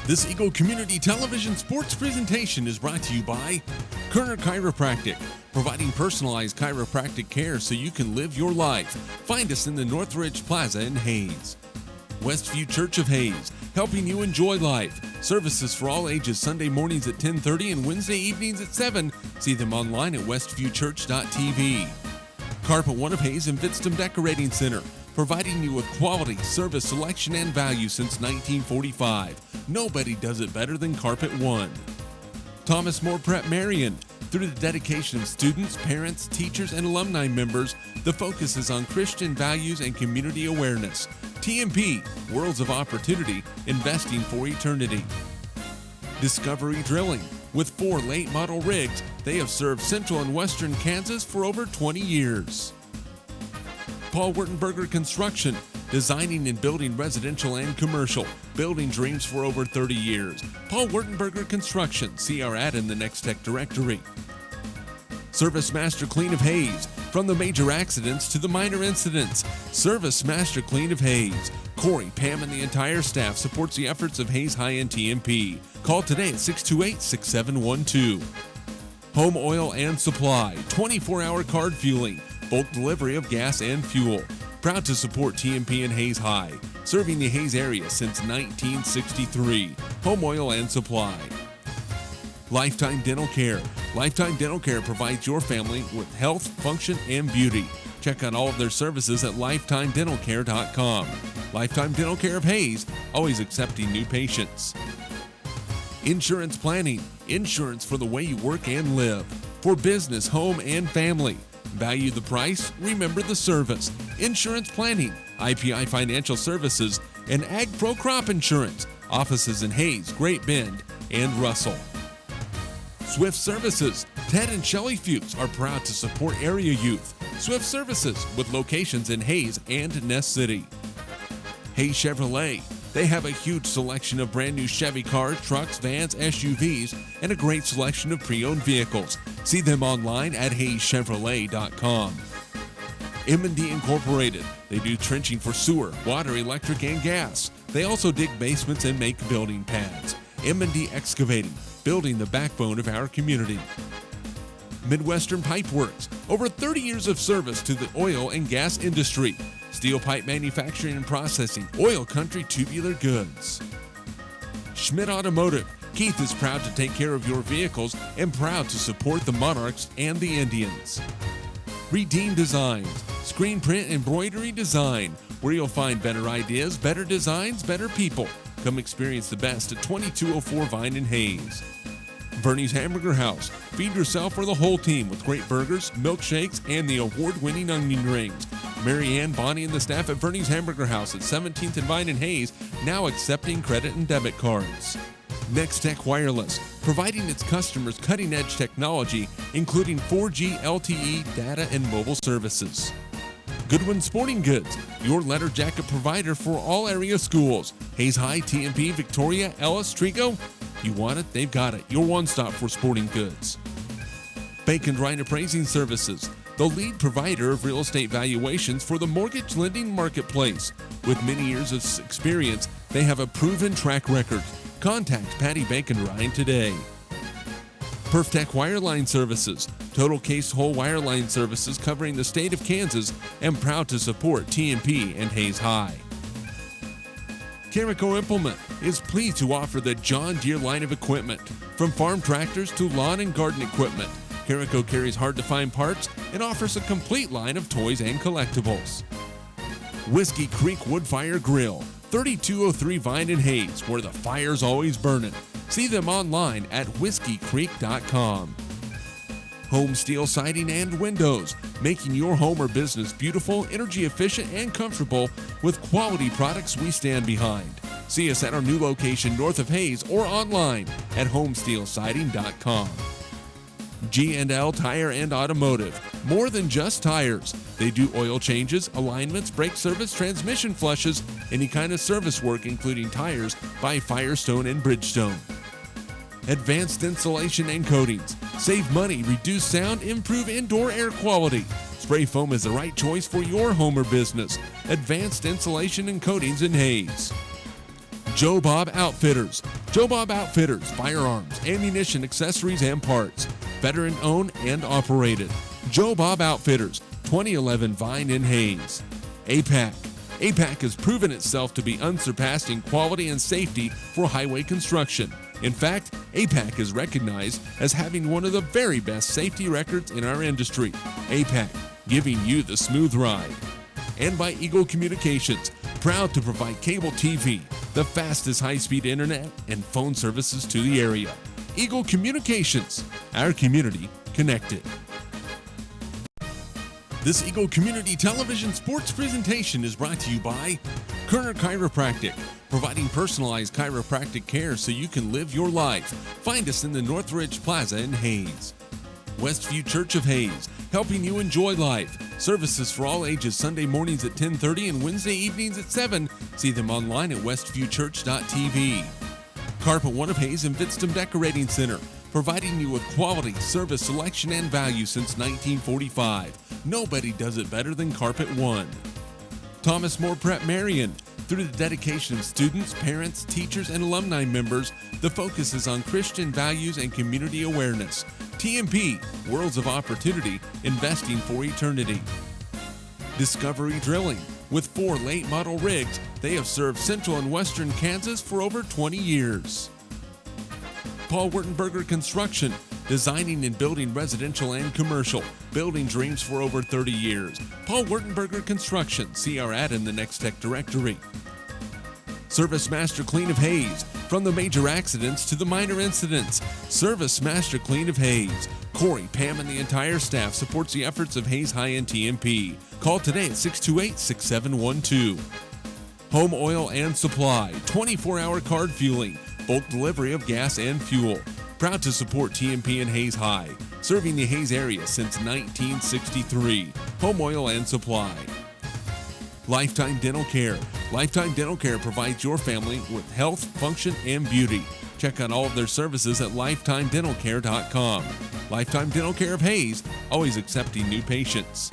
This Eagle Community Television sports presentation is brought to you by Kerner Chiropractic, providing personalized chiropractic care so you can live your life. Find us in the Northridge Plaza in Hayes. Westview Church of Hayes, helping you enjoy life. Services for all ages Sunday mornings at 10:30 and Wednesday evenings at 7. See them online at westviewchurch.tv. Carpet One of Hayes and Vidstem Decorating Center, providing you with quality, service, selection, and value since 1945. Nobody does it better than Carpet One. Thomas More Prep Marion. Through the dedication of students, parents, teachers, and alumni members, the focus is on Christian values and community awareness. TMP, Worlds of Opportunity, investing for eternity. Discovery Drilling. With 4 late model rigs, they have served central and western Kansas for over 20 years. Paul Wurtenberger Construction, designing and building residential and commercial, building dreams for over 30 years. Paul Wurtenberger Construction, see our ad in the Next Tech directory. Service Master Clean of Hayes, from the major accidents to the minor incidents. Service Master Clean of Hayes. Corey, Pam, and the entire staff supports the efforts of Hayes High-End TMP. Call today at 628-6712. Home Oil and Supply, 24-hour card fueling, bulk delivery of gas and fuel. Proud to support TMP and Hayes High, serving the Hayes area since 1963. Home Oil and Supply. Lifetime Dental Care. Lifetime Dental Care provides your family with health, function, and beauty. Check out all of their services at lifetimedentalcare.com. Lifetime Dental Care of Hayes, always accepting new patients. Insurance Planning. Insurance for the way you work and live. For business, home, and family. Value the price, remember the service. Insurance Planning, IPI Financial Services, and Ag Pro Crop Insurance. Offices in Hayes, Great Bend, and Russell. Swift Services. Ted and Shelley Fuchs are proud to support area youth. Swift Services, with locations in Hayes and Ness City. Hayes Chevrolet. They have a huge selection of brand new Chevy cars, trucks, vans, SUVs, and a great selection of pre-owned vehicles. See them online at hayeschevrolet.com. M&D Incorporated. They do trenching for sewer, water, electric, and gas. They also dig basements and make building pads. M&D Excavating, building the backbone of our community. Midwestern Pipe Works. Over 30 years of service to the oil and gas industry. Steel pipe manufacturing and processing, oil country tubular goods. Schmidt Automotive. Keith is proud to take care of your vehicles and proud to support the Monarchs and the Indians. Redeem Designs. Screen print embroidery design, where you'll find better ideas, better designs, better people. Come experience the best at 2204 Vine in Hayes. Bernie's Hamburger House. Feed yourself or the whole team with great burgers, milkshakes, and the award-winning onion rings. Mary Ann, Bonnie, and the staff at Bernie's Hamburger House at 17th and Vine in Hayes, now accepting credit and debit cards. Next Tech Wireless, providing its customers cutting-edge technology, including 4G LTE data and mobile services. Goodwin Sporting Goods, your letter jacket provider for all area schools. Hayes High, TMP, Victoria, Ellis, Trigo. You want it, they've got it. Your one-stop for sporting goods. Bank and Ryan Appraising Services, the lead provider of real estate valuations for the mortgage lending marketplace. With many years of experience, they have a proven track record. Contact Patty Bank and Ryan today. PerfTech Wireline Services, total case whole wireline services covering the state of Kansas, and proud to support TMP and Hayes High. Carico Implement is pleased to offer the John Deere line of equipment, from farm tractors to lawn and garden equipment. Carico carries hard-to-find parts and offers a complete line of toys and collectibles. Whiskey Creek Woodfire Grill, 3203 Vine in Hayes, where the fire's always burning. See them online at whiskeycreek.com. Home Steel Siding and Windows, making your home or business beautiful, energy efficient, and comfortable with quality products we stand behind. See us at our new location north of Hayes or online at homesteelsiding.com. G&L Tire and Automotive, more than just tires. They do oil changes, alignments, brake service, transmission flushes, any kind of service work including tires by Firestone and Bridgestone. Advanced Insulation and Coatings. Save money, reduce sound, improve indoor air quality. Spray foam is the right choice for your home or business. Advanced Insulation and Coatings in Hayes. Joe Bob Outfitters. Joe Bob Outfitters, firearms, ammunition, accessories, and parts. Veteran owned and operated. Joe Bob Outfitters, 2011 Vine in Hayes. APAC. APAC has proven itself to be unsurpassed in quality and safety for highway construction. In fact, APAC is recognized as having one of the very best safety records in our industry. APAC, giving you the smooth ride. And by Eagle Communications, proud to provide cable TV, the fastest high-speed internet, and phone services to the area. Eagle Communications, our community connected. This Eagle Community Television sports presentation is brought to you by Kerner Chiropractic, providing personalized chiropractic care so you can live your life. Find us in the Northridge Plaza in Hayes. Westview Church of Hayes, helping you enjoy life. Services for all ages, Sunday mornings at 10:30 and Wednesday evenings at 7. See them online at westviewchurch.tv. Carpet One of Hayes and Vidstem Decorating Center, providing you with quality, service, selection, and value since 1945. Nobody does it better than Carpet One. Thomas More Prep Marion. Through the dedication of students, parents, teachers, and alumni members, the focus is on Christian values and community awareness. TMP, Worlds of Opportunity, investing for eternity. Discovery Drilling. With 4 late model rigs, they have served central and western Kansas for over 20 years. Paul Wurtenberger Construction, designing and building residential and commercial, building dreams for over 30 years. Paul Wurtenberger Construction, see our ad in the Next Tech directory. Service Master Clean of Hayes, from the major accidents to the minor incidents. Service Master Clean of Hayes. Corey, Pam, and the entire staff supports the efforts of Hayes High and TMP. Call today at 628-6712. Home Oil and Supply, 24-hour card fueling, bulk delivery of gas and fuel. Proud to support TMP and Hayes High, serving the Hayes area since 1963. Home Oil and Supply. Lifetime Dental Care. Lifetime Dental Care provides your family with health, function, and beauty. Check out all of their services at lifetimedentalcare.com. Lifetime Dental Care of Hayes, always accepting new patients.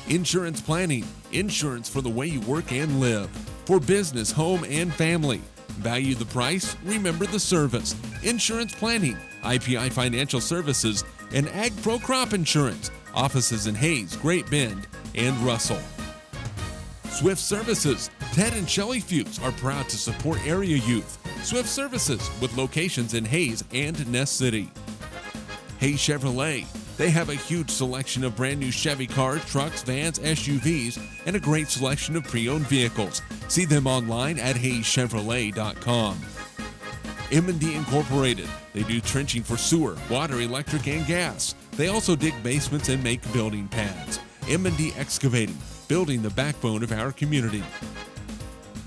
Insurance Planning. Insurance for the way you work and live. For business, home, and family. Value the price, remember the service. Insurance Planning, IPI Financial Services, and Ag Pro Crop Insurance. Offices in Hayes, Great Bend, and Russell. Swift Services. Ted and Shelley Fuchs are proud to support area youth. Swift Services, with locations in Hayes and Ness City. Hayes Chevrolet. They have a huge selection of brand new Chevy cars, trucks, vans, SUVs, and a great selection of pre-owned vehicles. See them online at hayeschevrolet.com. M&D Incorporated. They do trenching for sewer, water, electric, and gas. They also dig basements and make building pads. M&D Excavating, building the backbone of our community.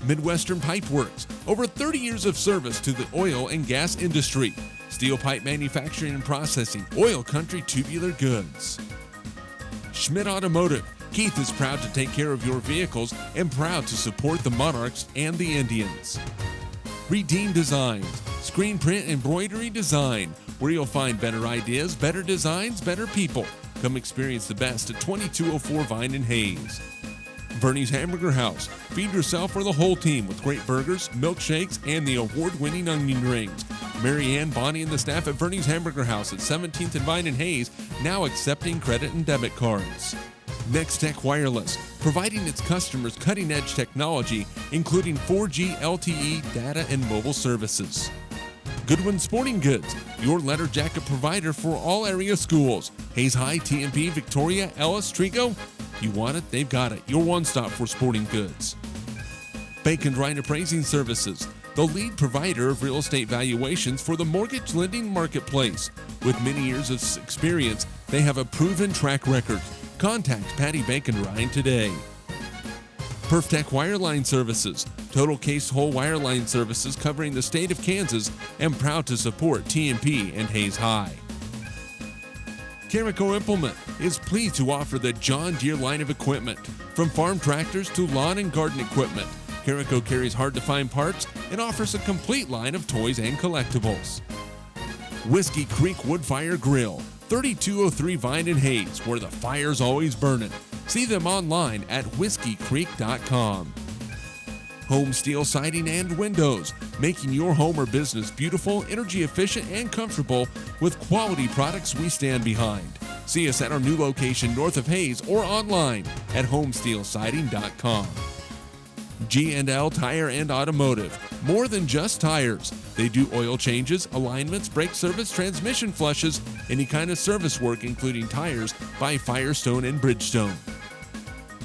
Midwestern Pipe Works. Over 30 years of service to the oil and gas industry. Steel pipe manufacturing and processing, oil country tubular goods. Schmidt Automotive. Keith is proud to take care of your vehicles and proud to support the Monarchs and the Indians. Redeem Designs. Screen print embroidery design, where you'll find better ideas, better designs, better people. Come experience the best at 2204 Vine in Hayes. Bernie's Hamburger House. Feed yourself or the whole team with great burgers, milkshakes, and the award-winning onion rings. Mary Ann, Bonnie, and the staff at Bernie's Hamburger House at 17th and Vine in Hayes, now accepting credit and debit cards. Next Tech Wireless, providing its customers cutting-edge technology, including 4G LTE data and mobile services. Goodwin Sporting Goods, your letter jacket provider for all area schools. Hayes High, TMP, Victoria, Ellis, Trigo. You want it, they've got it. Your one-stop for sporting goods. Bacon Ryan Appraising Services, the lead provider of real estate valuations for the mortgage lending marketplace. With many years of experience, they have a proven track record. Contact Patty Bacon Ryan today. PerfTech Wireline Services, total case whole wireline services covering the state of Kansas, and proud to support TMP and Hayes High. Carico Implement is pleased to offer the John Deere line of equipment. From farm tractors to lawn and garden equipment, Carico carries hard-to-find parts and offers a complete line of toys and collectibles. Whiskey Creek Woodfire Grill, 3203 Vine and Hayes, where the fire's always burning. See them online at whiskeycreek.com. Home Steel Siding and Windows, making your home or business beautiful, energy efficient, and comfortable with quality products we stand behind. See us at our new location north of Hayes or online at homesteelsiding.com. G&L Tire and Automotive, more than just tires. They do oil changes, alignments, brake service, transmission flushes, any kind of service work including tires by Firestone and Bridgestone.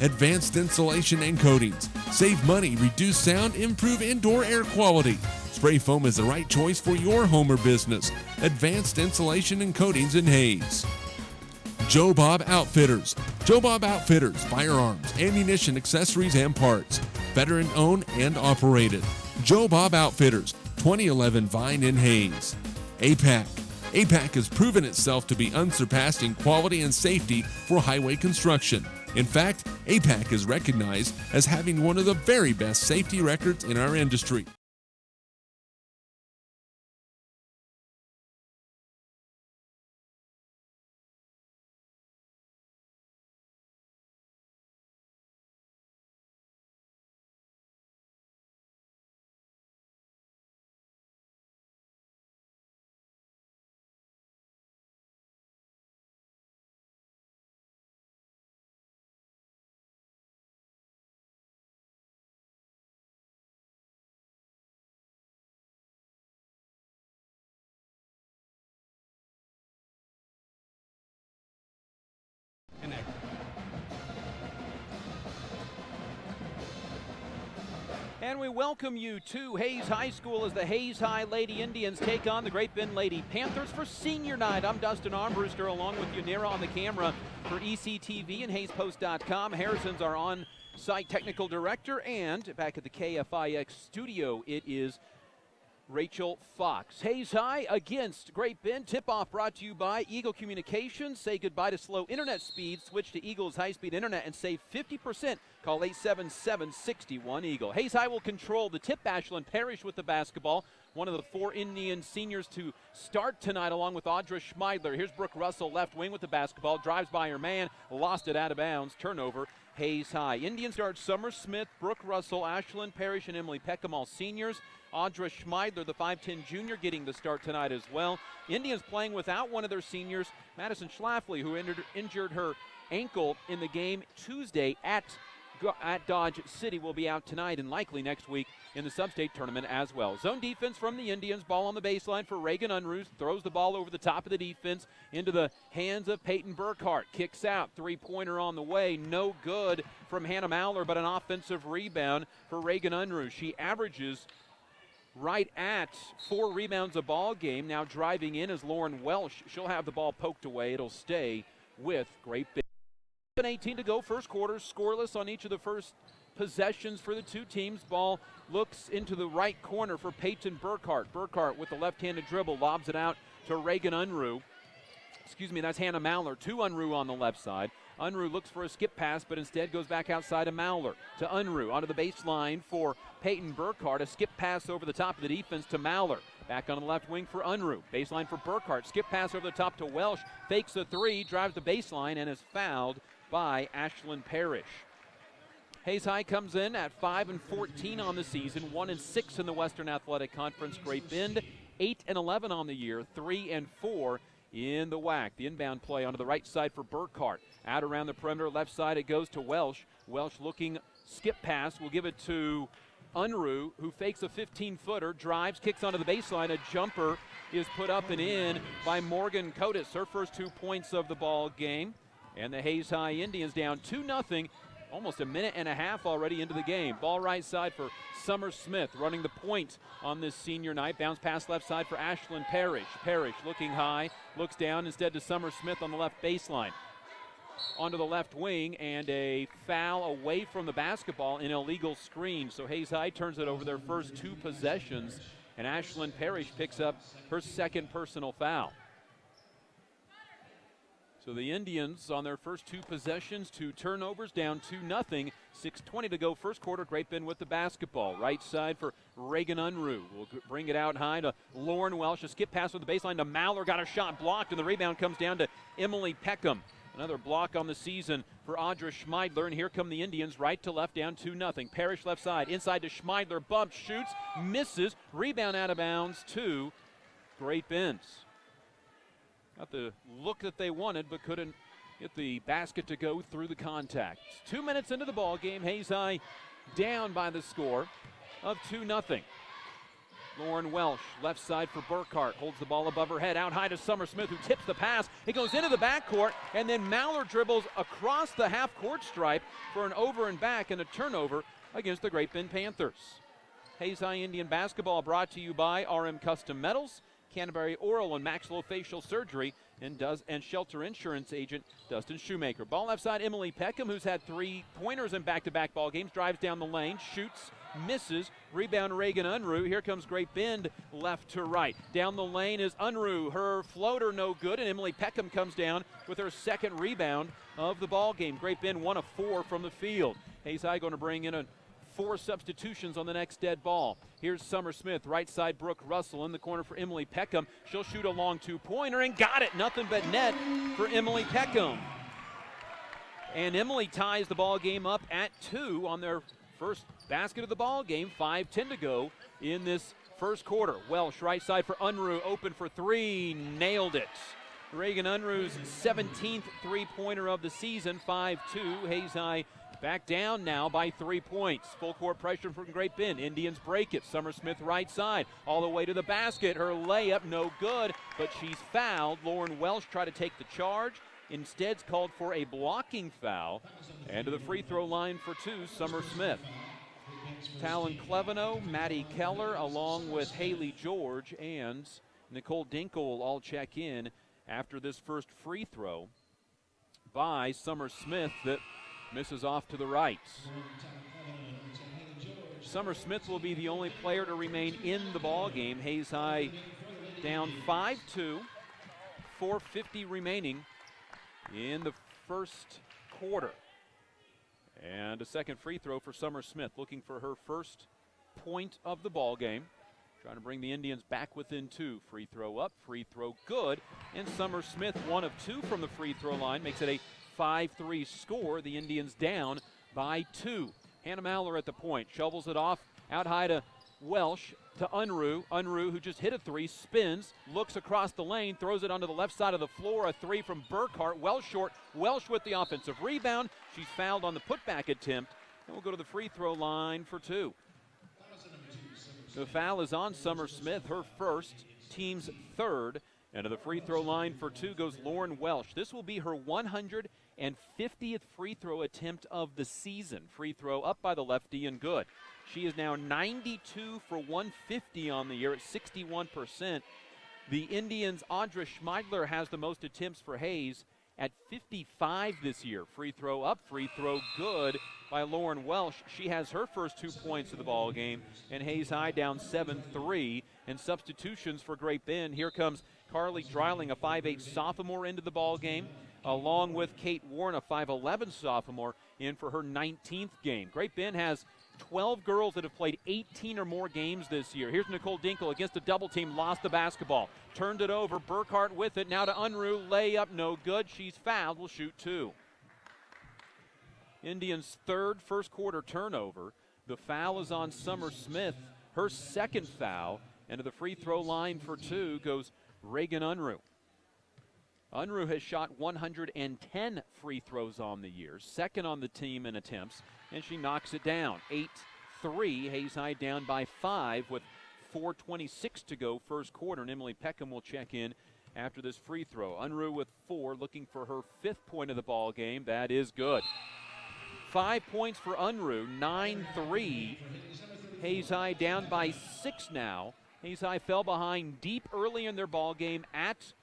Advanced Insulation and Coatings. Save money, reduce sound, improve indoor air quality. Spray foam is the right choice for your home or business. Advanced Insulation and Coatings in Hayes. Joe Bob Outfitters. Joe Bob Outfitters, firearms, ammunition, accessories, and parts. Veteran owned and operated. Joe Bob Outfitters, 2011 Vine in Hayes. APAC. APAC has proven itself to be unsurpassed in quality and safety for highway construction. In fact, APAC is recognized as having one of the very best safety records in our industry. And we welcome you to Hayes High School as the Hayes High Lady Indians take on the Great Bend Lady Panthers for senior night. I'm Dustin Armbruster along with Yanira on the camera for ECTV and HayesPost.com. Harrison's our on-site technical director, and back at the KFIX studio, it is Rachel Fox. Hayes High against Great Bend. Tip-off brought to you by Eagle Communications. Say goodbye to slow internet speeds. Switch to Eagle's high-speed internet and save 50%. Call 877-61-EAGLE. Hayes High will control the tip. Ashlyn Parrish with the basketball. One of the 4 Indian seniors to start tonight along with Audra Schmeidler. Here's Brooke Russell, left wing with the basketball. Drives by her man. Lost it out of bounds. Turnover. Hayes High. Indians guard Summer Smith, Brooke Russell, Ashlyn Parrish, and Emily Peckham, all seniors. Audra Schmeidler, the 5'10 junior, getting the start tonight as well. Indians playing without one of their seniors, Madison Schlafly, who injured her ankle in the game Tuesday at Dodge City, will be out tonight and likely next week in the sub-state tournament as well. Zone defense from the Indians. Ball on the baseline for Reagan Unruh. Throws the ball over the top of the defense into the hands of Peyton Burkhart. Kicks out. Three-pointer on the way. No good from Hannah Mauler, but an offensive rebound for Reagan Unruh. She averages right at 4 rebounds a ball game. Now driving in is Lauren Welsh. She'll have the ball poked away. It'll stay with Great Bend. 18 to go, first quarter, scoreless on each of the first possessions for the two teams. Ball looks into the right corner for Peyton Burkhart. Burkhart with the left-handed dribble lobs it out to Reagan Unruh. That's Hannah Mauler. To Unruh on the left side. Unruh looks for a skip pass, but instead goes back outside of Mauler. To Unruh, onto the baseline for Peyton Burkhart. A skip pass over the top of the defense to Mauler. Back on the left wing for Unruh. Baseline for Burkhart. Skip pass over the top to Welsh. Fakes a three, drives the baseline, and is fouled by Ashlyn Parrish. Hayes High comes in at 5-14 on the season, 1-6 in the Western Athletic Conference. Great Bend, 8-11 on the year, 3-4 in the WAC. The inbound play onto the right side for Burkhart. Out around the perimeter, left side, it goes to Welsh. Welsh looking, skip pass, will give it to Unruh, who fakes a 15-footer, drives, kicks onto the baseline. A jumper is put up and in by Morgan Cotis, her first 2 points of the ball game. And the Hayes High Indians down 2-0, almost a minute and a half already into the game. Ball right side for Summer Smith, running the point on this senior night. Bounce pass left side for Ashlyn Parrish. Parrish looking high, looks down instead to Summer Smith on the left baseline. Onto the left wing, and a foul away from the basketball, an illegal screen. So Hayes High turns it over their first 2 possessions, and Ashlyn Parrish picks up her second personal foul. So the Indians on their first 2 possessions, 2 turnovers, down 2-0. 6:20 to go, first quarter. Great Bend with the basketball. Right side for Reagan Unruh. We'll bring it out high to Lauren Welsh. A skip pass with the baseline to Mauler. Got a shot blocked, and the rebound comes down to Emily Peckham. Another block on the season for Audra Schmeidler, and here come the Indians, right to left, down 2-0. Parrish left side, inside to Schmeidler, bumps, shoots, misses, rebound out of bounds to Great Bend. Got the look that they wanted, but couldn't get the basket to go through the contact. 2 minutes into the ball game, Hayes High down by the score of 2-0. Lauren Welsh, left side for Burkhart, holds the ball above her head, out high to Summer Smith, who tips the pass. It goes into the backcourt, and then Mallard dribbles across the half-court stripe for an over and back and a turnover against the Great Bend Panthers. Hayes High Indian basketball brought to you by RM Custom Metals, Canterbury Oral and Maxillofacial Surgery, and Shelter Insurance agent Dustin Shoemaker. Ball left side, Emily Peckham, who's had 3-pointers in back-to-back ball games, drives down the lane, shoots, misses, rebound Reagan Unruh. Here comes Great Bend left to right. Down the lane is Unruh, her floater no good, and Emily Peckham comes down with her second rebound of the ball game. Great Bend 1 of 4 from the field. Hayes High going to bring in 4 substitutions on the next dead ball. Here's Summer Smith, right side Brooke Russell in the corner for Emily Peckham. She'll shoot a long 2-pointer and got it. Nothing but net for Emily Peckham. And Emily ties the ball game up at 2 on their first basket of the ball game. 5:10 to go in this first quarter. Welsh, right side for Unruh, open for 3, nailed it. Reagan Unruh's 17th three-pointer of the season, 5-2. Hayes High back down now by 3 points. Full court pressure from Great Bend. Indians break it. Summer Smith right side, all the way to the basket. Her layup no good, but she's fouled. Lauren Welsh tried to take the charge. Instead, called for a blocking foul. And to the free throw line for 2, Summer Smith. Talon Cleveno, Maddie Keller, along with Haley George and Nicole Dinkle will all check in after this first free throw by Summer Smith that misses off to the right. Summer Smith will be the only player to remain in the ball game. Hayes High down 5-2, 4:50 remaining in the first quarter. And a second free throw for Summer Smith, looking for her first point of the ball game. Trying to bring the Indians back within 2. Free throw up, free throw good. And Summer Smith, 1 of 2 from the free throw line, makes it a 5-3 score. The Indians down by 2. Hannah Mallard at the point, shovels it off, out high to Welsh, to Unruh. Unruh, who just hit a 3, spins, looks across the lane, throws it onto the left side of the floor. A 3 from Burkhart. Welsh short. Welsh with the offensive rebound. She's fouled on the putback attempt. And we'll go to the free throw line for 2. The foul is on Summer Smith, her first, team's third. And to the free throw line for 2 goes Lauren Welsh. This will be her 150th free throw attempt of the season. Free throw up by the lefty and good. She is now 92 for 150 on the year at 61%. The Indians' Audra Schmeidler has the most attempts for Hayes at 55 this year. Free throw up, free throw good by Lauren Welsh. She has her first 2 points of the ball game, and Hayes High down 7-3. And substitutions for Great Bend. Here comes Carly Dreiling, a 5'8 sophomore, into the ball game, along with Kate Warren, a 5'11 sophomore, in for her 19th game. Great Bend has 12 girls that have played 18 or more games this year. Here's Nicole Dinkle against a double team, lost the basketball, turned it over, Burkhart with it, now to Unruh, layup no good, she's fouled, will shoot 2. Indians' third first quarter turnover. The foul is on Summer Smith, her second foul, and to the free throw line for 2 goes Reagan Unruh. Unruh has shot 110 free throws on the year, second on the team in attempts, and she knocks it down. 8-3, Hayes High down by 5 with 4:26 to go first quarter, and Emily Peckham will check in after this free throw. Unruh with 4, looking for her 5th point of the ball game. That is good. 5 points for Unruh, 9-3. Hayes High down by 6 now. Hayes High fell behind deep early in their ball game at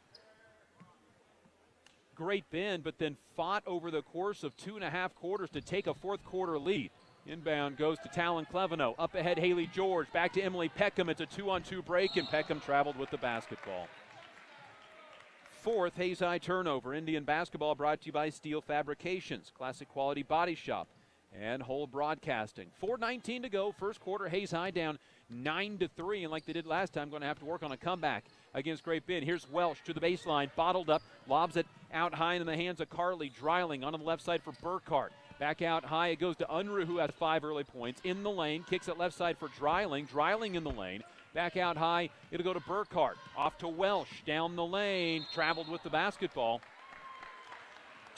Great Bend, but then fought over the course of 2.5 quarters to take a fourth quarter lead. Inbound goes to Talon Cleveno. Up ahead, Haley George. Back to Emily Peckham. It's a 2-on-2 break, and Peckham traveled with the basketball. Fourth Hayes High turnover. Indian basketball brought to you by Steel Fabrications, classic quality body shop. and Hold Broadcasting. 4:19 to go, first quarter. Hayes High down 9-3, and like they did last time, going to have to work on a comeback against Great Bend. Here's Welsh to the baseline, bottled up, lobs it out high in the hands of Carly Dreiling on the left side for Burkhart. Back out high, it goes to Unruh, who has 5 early points. In the lane, kicks it left side for Dreiling. Dreiling in the lane. Back out high, it'll go to Burkhart. Off to Welsh, down the lane, traveled with the basketball.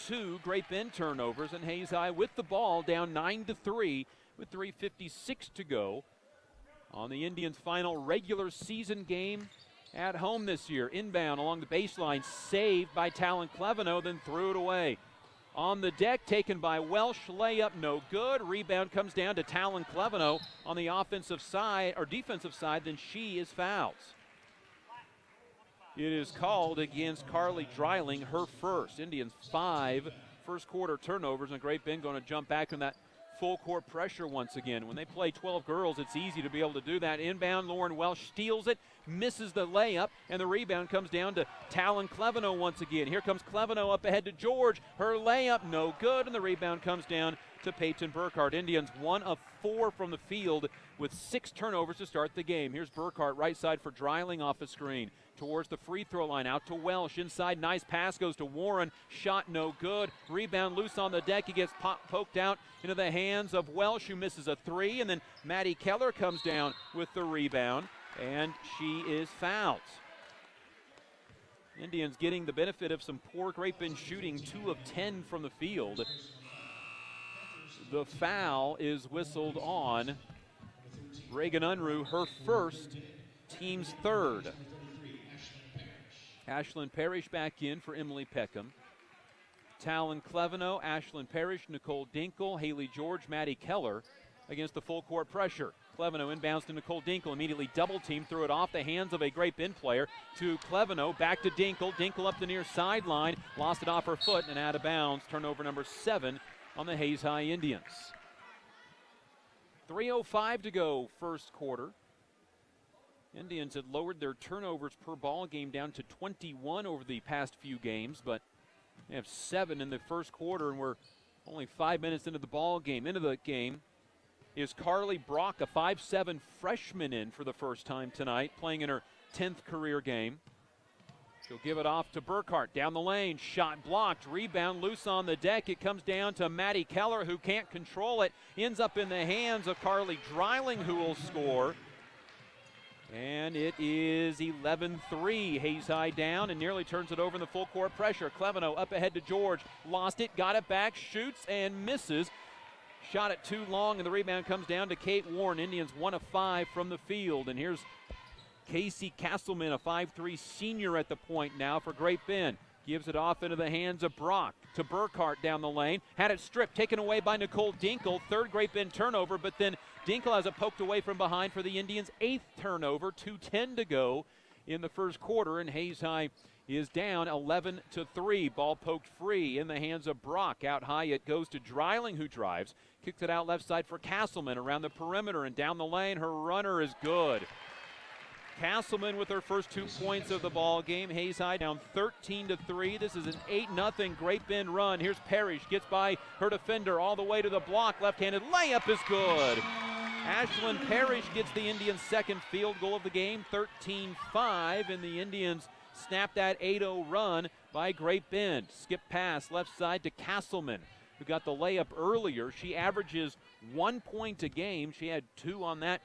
2 Great Bend turnovers, and Hayes High with the ball down 9-3 with 3:56 to go on the Indians' final regular season game at home this year. Inbound along the baseline, saved by Talon Cleveno, then threw it away. On the deck, taken by Welsh, layup no good. Rebound comes down to Talon Cleveno on the offensive side, or defensive side, then she is fouled. It is called against Carly Dreiling, her first. Indians 5 first quarter turnovers, and Great Bend going to jump back on that full court pressure once again. When they play 12 girls, it's easy to be able to do that. Inbound, Lauren Welsh steals it, misses the layup, and the rebound comes down to Talon Cleveno once again. Here comes Cleveno up ahead to George. Her layup no good, and the rebound comes down to Peyton Burkhart. Indians 1 of 4 from the field with 6 turnovers to start the game. Here's Burkhart, right side for Dreiling off a screen. Towards the free throw line, out to Welsh. Inside, nice pass goes to Warren. Shot no good. Rebound loose on the deck. He gets poked out into the hands of Welsh, who misses a 3. And then Maddie Keller comes down with the rebound, and she is fouled. Indians getting the benefit of some poor Great Bend shooting, 2 of 10 from the field. The foul is whistled on Reagan Unruh, her first, team's third. Ashlyn Parrish back in for Emily Peckham. Talon Cleveno, Ashlyn Parrish, Nicole Dinkle, Haley George, Maddie Keller against the full court pressure. Cleveno inbounds to Nicole Dinkle, immediately double team, threw it off the hands of a Great Bend player to Cleveno, back to Dinkle. Dinkle up the near sideline, lost it off her foot and out of bounds. Turnover number 7 on the Hayes High Indians. 3:05 to go, first quarter. Indians had lowered their turnovers per ball game down to 21 over the past few games, but they have 7 in the first quarter, and we're only 5 minutes into the ball game. Into the game is Carly Brock, a 5'7" freshman, in for the first time tonight, playing in her 10th career game. She'll give it off to Burkhart. Down the lane, shot blocked, rebound loose on the deck. It comes down to Maddie Keller, who can't control it. Ends up in the hands of Carly Dreiling, who will score. And it is 11-3. Hayes High down and nearly turns it over in the full court pressure. Cleveno up ahead to George. Lost it, got it back, shoots and misses. Shot it too long, and the rebound comes down to Kate Warren. Indians 1 of 5 from the field. And here's Casey Castleman, a 5'3" senior at the point now for Great Bend. Gives it off into the hands of Brock to Burkhart down the lane. Had it stripped, taken away by Nicole Dinkle. Third Great Bend turnover, but then Dinkle has it poked away from behind for the Indians' 8th turnover. 2:10 to go in the first quarter, and Hayes High is down 11-3. Ball poked free in the hands of Brock. Out high it goes to Dreiling, who drives. Kicks it out left side for Castleman around the perimeter and down the lane. Her runner is good. Castleman with her first 2 points of the ball game. Hayes High down 13-3. This is an 8-0 Great Bend run. Here's Parrish, gets by her defender all the way to the block. Left-handed layup is good. Ashlyn Parrish gets the Indians' second field goal of the game, 13-5, and the Indians snap that 8-0 run by Great Bend. Skip pass left side to Castleman, who got the layup earlier. She averages 1 point a game. She had 2 on that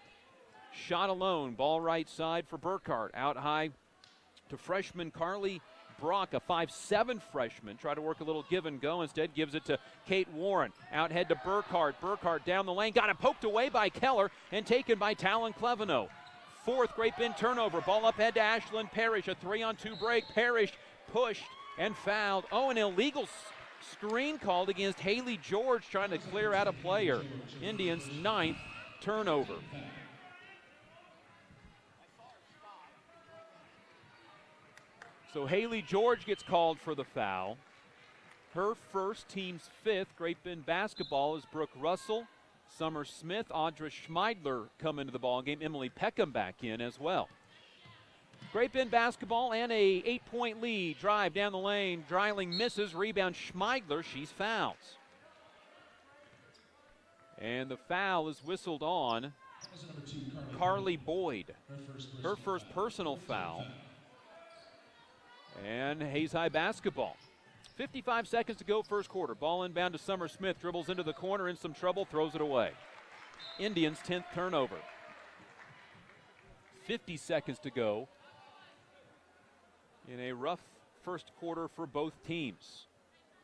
shot alone. Ball right side for Burkhart. Out high to freshman Carly Brock, a 5'7" freshman. Try to work a little give and go. Instead gives it to Kate Warren. Out head to Burkhart. Burkhart down the lane. Got it poked away by Keller and taken by Talon Cleveno. 4th Great Bend turnover. Ball up head to Ashlyn Parrish. A 3-on-2 break. Parrish pushed and fouled. Oh, an illegal screen called against Haley George, trying to clear out a player. Indians' 9th turnover. So Haley George gets called for the foul. Her first, team's 5th. Great Bend basketball is Brooke Russell, Summer Smith, Audra Schmeidler come into the ballgame. Emily Peckham back in as well. Great Bend basketball and a 8-point lead. Drive down the lane. Dreiling misses. Rebound Schmeidler. She's fouled. And the foul is whistled on Carly Boyd. Her first personal foul. And Hayes High basketball. 55 seconds to go, first quarter. Ball inbound to Summer Smith. Dribbles into the corner, in some trouble, throws it away. Indians' 10th turnover. 50 seconds to go in a rough first quarter for both teams.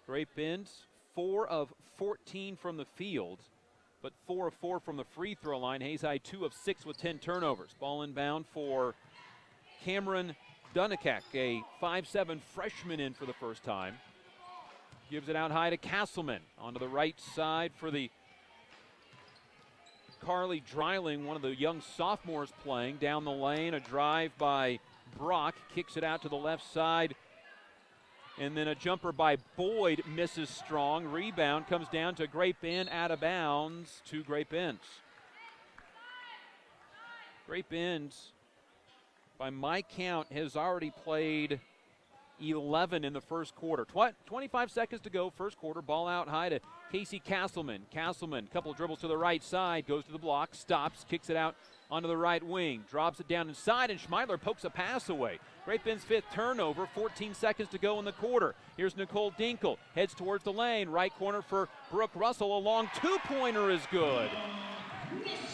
Great Bend, 4 of 14 from the field, but 4 of 4 from the free throw line. Hayes High 2 of 6 with 10 turnovers. Ball inbound for Cameron Dunikak, a 5'7" freshman in for the first time. Gives it out high to Castleman. Onto the right side for the Carly Dreiling, one of the young sophomores playing. Down the lane, a drive by Brock. Kicks it out to the left side. And then a jumper by Boyd misses strong. Rebound comes down to Great Bend, out of bounds to Great Bend. Great Bend, by my count, has already played 11 in the first quarter. 25 seconds to go, first quarter. Ball out high to Casey Castleman. Castleman, couple dribbles to the right side, goes to the block, stops, kicks it out onto the right wing, drops it down inside, and Schmeidler pokes a pass away. Great Bend's 5th turnover, 14 seconds to go in the quarter. Here's Nicole Dinkle, heads towards the lane, right corner for Brooke Russell. A long two-pointer is good.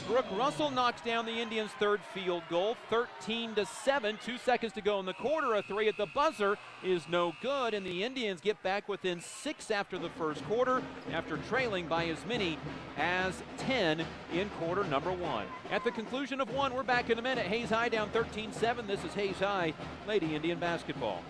Brooke Russell knocks down the Indians' 3rd field goal, 13-7. 2 seconds to go in the quarter. A three at the buzzer is no good, and the Indians get back within 6 after the first quarter, after trailing by as many as 10 in quarter number 1. At the conclusion of 1, we're back in a minute. Hayes High down 13-7. This is Hayes High Lady Indian basketball.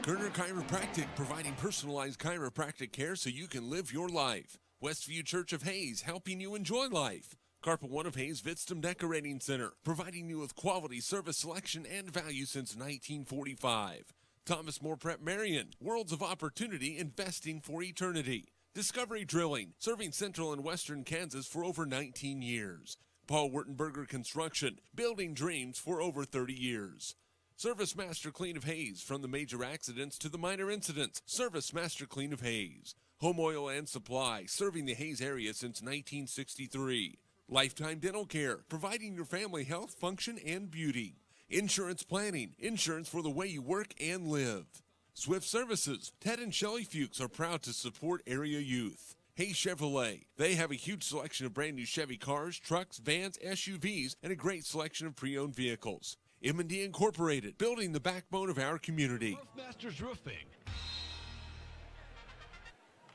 Kerner Chiropractic, providing personalized chiropractic care so you can live your life. Westview Church of Hayes, helping you enjoy life. Carpet One of Hayes Vitstum Decorating Center, providing you with quality service selection and value since 1945. Thomas More Prep Marion, worlds of opportunity, investing for eternity. Discovery Drilling, serving central and western Kansas for over 19 years. Paul Wurtenberger Construction, building dreams for over 30 years. Service Master Clean of Hayes, from the major accidents to the minor incidents. Service Master Clean of Hayes. Home Oil and Supply, serving the Hayes area since 1963. Lifetime Dental Care, providing your family health, function, and beauty. Insurance Planning, insurance for the way you work and live. Swift Services, Ted and Shelley Fuchs are proud to support area youth. Hayes Chevrolet, they have a huge selection of brand new Chevy cars, trucks, vans, SUVs, and a great selection of pre-owned vehicles. M&D Incorporated, building the backbone of our community. Masters Roofing.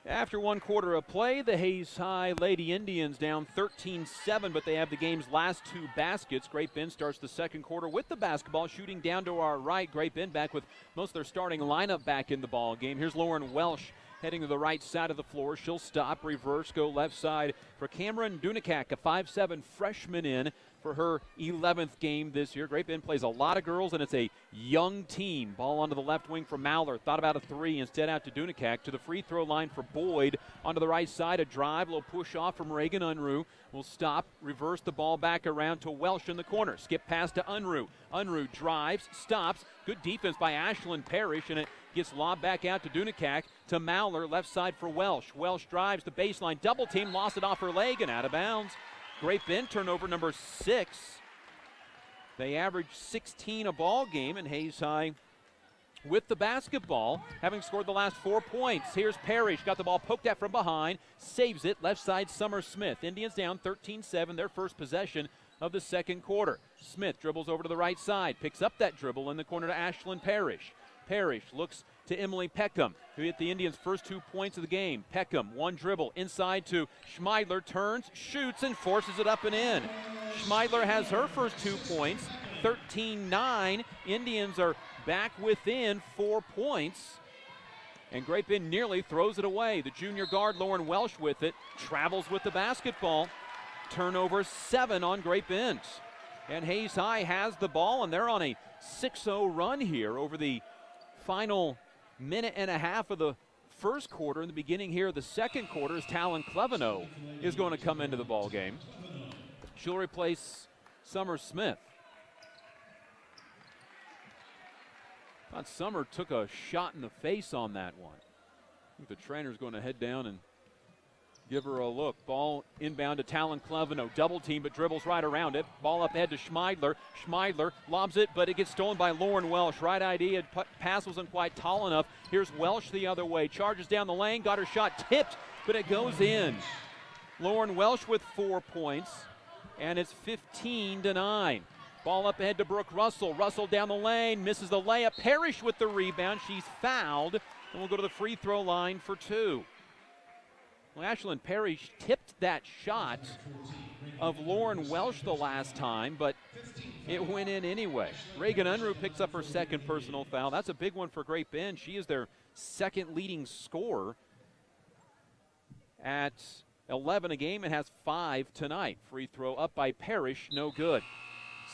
After 1 quarter of play, the Hayes High Lady Indians down 13-7, but they have the game's last 2 baskets. Great Bend starts the second quarter with the basketball, shooting down to our right. Great Bend back with most of their starting lineup back in the ball game. Here's Lauren Welsh heading to the right side of the floor. She'll stop, reverse, go left side for Cameron Dunikak, a 5'7" freshman in for her 11th game this year. Great Bend plays a lot of girls, and it's a young team. Ball onto the left wing for Mauler. Thought about a three, instead out to Dunikak. To the free throw line for Boyd. Onto the right side, a drive, a little push off from Reagan Unruh. Will stop, reverse the ball back around to Welsh in the corner. Skip pass to Unruh. Unruh drives, stops. Good defense by Ashlyn Parrish, and it gets lobbed back out to Dunikak. To Mauler, left side for Welsh. Welsh drives the baseline, double team, lost it off her leg and out of bounds. Great Bend turnover number 6. They average 16 a ball game, and Hayes High with the basketball, having scored the last 4 points. Here's Parrish, got the ball poked at from behind, saves it, left side Summer Smith. Indians down 13-7, their first possession of the second quarter. Smith dribbles over to the right side, picks up that dribble in the corner to Ashlyn Parrish. Parrish looks to Emily Peckham, who hit the Indians' first 2 points of the game. Peckham, one dribble, inside to Schmeidler, turns, shoots, and forces it up and in. Schmeidler has her first 2 points, 13-9. Indians are back within 4 points. And Great Bend nearly throws it away. The junior guard, Lauren Welsh, with it, travels with the basketball. Turnover 7 on Great Bend. And Hayes High has the ball, and they're on a 6-0 run here over the final minute and a half of the first quarter. In the beginning here of the second quarter, as Talon Cleveno is going to come into the ball game. She'll replace Summer Smith. Thought Summer took a shot in the face on that one. I think the trainer's going to head down and Give her a look. Ball inbound to Talon Cleveno. Double team, but dribbles right around it. Ball up ahead to Schmeidler. Schmeidler lobs it, but it gets stolen by Lauren Welsh. Right idea. Pass wasn't quite tall enough. Here's Welsh the other way. Charges down the lane. Got her shot tipped, but it goes in. Lauren Welsh with 4 points, and it's 15-9. Ball up ahead to Brooke Russell. Russell down the lane. Misses the layup. Parrish with the rebound. She's fouled, and we'll go to the free throw line for 2. Well, Ashlyn Parrish tipped that shot of Lauren Welsh the last time, but it went in anyway. Reagan Unruh picks up her second personal foul. That's a big one for Great Bend. She is their second leading scorer at 11 a game and has 5 tonight. Free throw up by Parrish, no good.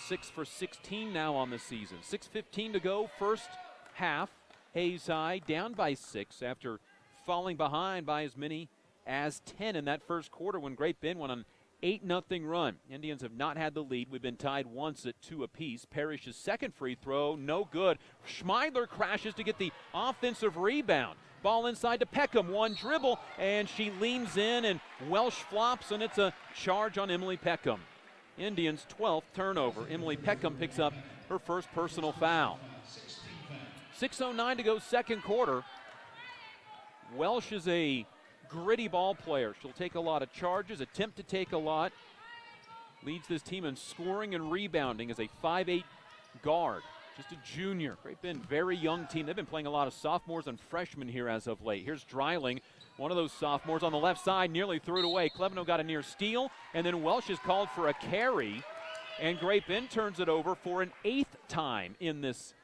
6 for 16 now on the season. 6:15 to go, first half. Hayes High down by 6 after falling behind by as many as 10 in that first quarter when Great Bend went on an 8-0 run. Indians have not had the lead. We've been tied once at 2 apiece. Parrish's second free throw, no good. Schmeidler crashes to get the offensive rebound. Ball inside to Peckham, one dribble, and she leans in, and Welsh flops, and it's a charge on Emily Peckham. Indians' 12th turnover. Emily Peckham picks up her first personal foul. 6:09 to go, second quarter. Welsh is a gritty ball player. She'll take a lot of charges, attempt to take a lot. Leads this team in scoring and rebounding as a 5'8" guard. Just a junior. Great Bend, very young team. They've been playing a lot of sophomores and freshmen here as of late. Here's Dreiling, one of those sophomores on the left side, nearly threw it away. Cleveno got a near steal, and then Welsh is called for a carry, and Great Bend turns it over for an 8th time in this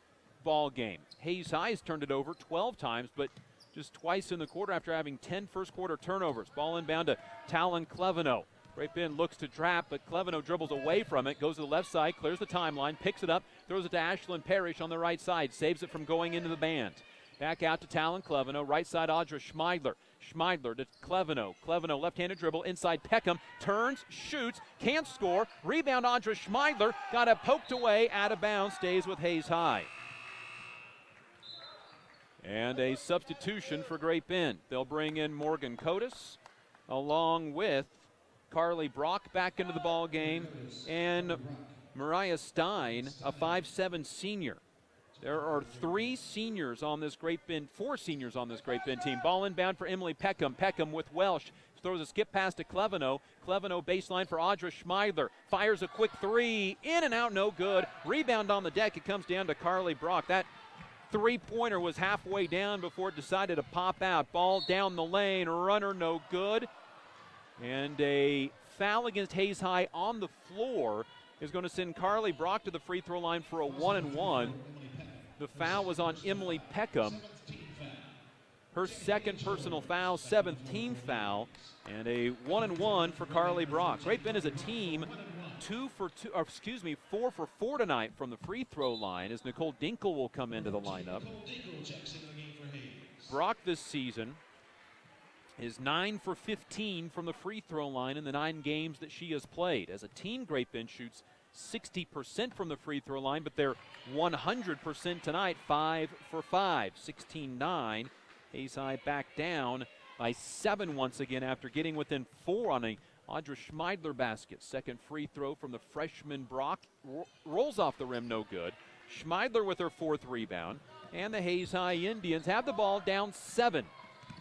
ball game. Hayes High has turned it over 12 times, but just twice in the quarter after having 10 first quarter turnovers. Ball inbound to Talon Cleveno. Great Bend looks to trap, but Cleveno dribbles away from it, goes to the left side, clears the timeline, picks it up, throws it to Ashlyn Parrish on the right side, saves it from going into the band. Back out to Talon Cleveno, right side Audra Schmeidler. Schmeidler to Cleveno. Cleveno left-handed dribble inside Peckham, turns, shoots, can't score. Rebound Audra Schmeidler, got it poked away, out of bounds, stays with Hayes High. And a substitution for Great Bend. They'll bring in Morgan Cotis along with Carly Brock back into the ball game and Mariah Stein, a 5'7" senior. There are 4 seniors on this Great Bend team. Ball inbound for Emily Peckham. Peckham with Welsh. Throws a skip pass to Cleveno. Cleveno baseline for Audra Schmeidler. Fires a quick 3. In and out, no good. Rebound on the deck. It comes down to Carly Brock. That three-pointer was halfway down before it decided to pop out. Ball down the lane. Runner no good. And a foul against Hayes High on the floor is going to send Carly Brock to the free throw line for a 1-and-1. The foul was on Emily Peckham. Her second personal foul, 7th team foul, and a 1-and-1 for Carly Brock. Great Bend is a team 4 for 4 tonight from the free throw line as Nicole Dinkle will come into the lineup. Brock this season is 9 for 15 from the free throw line in the 9 games that she has played. As a team, Great Bend shoots 60% from the free throw line, but they're 100% tonight, 5 for 5, 16-9. Hayes High back down by 7 once again after getting within 4 on a Audra Schmeidler basket. Second free throw from the freshman Brock rolls off the rim, no good. Schmeidler with her 4th rebound, and the Hayes High Indians have the ball down 7.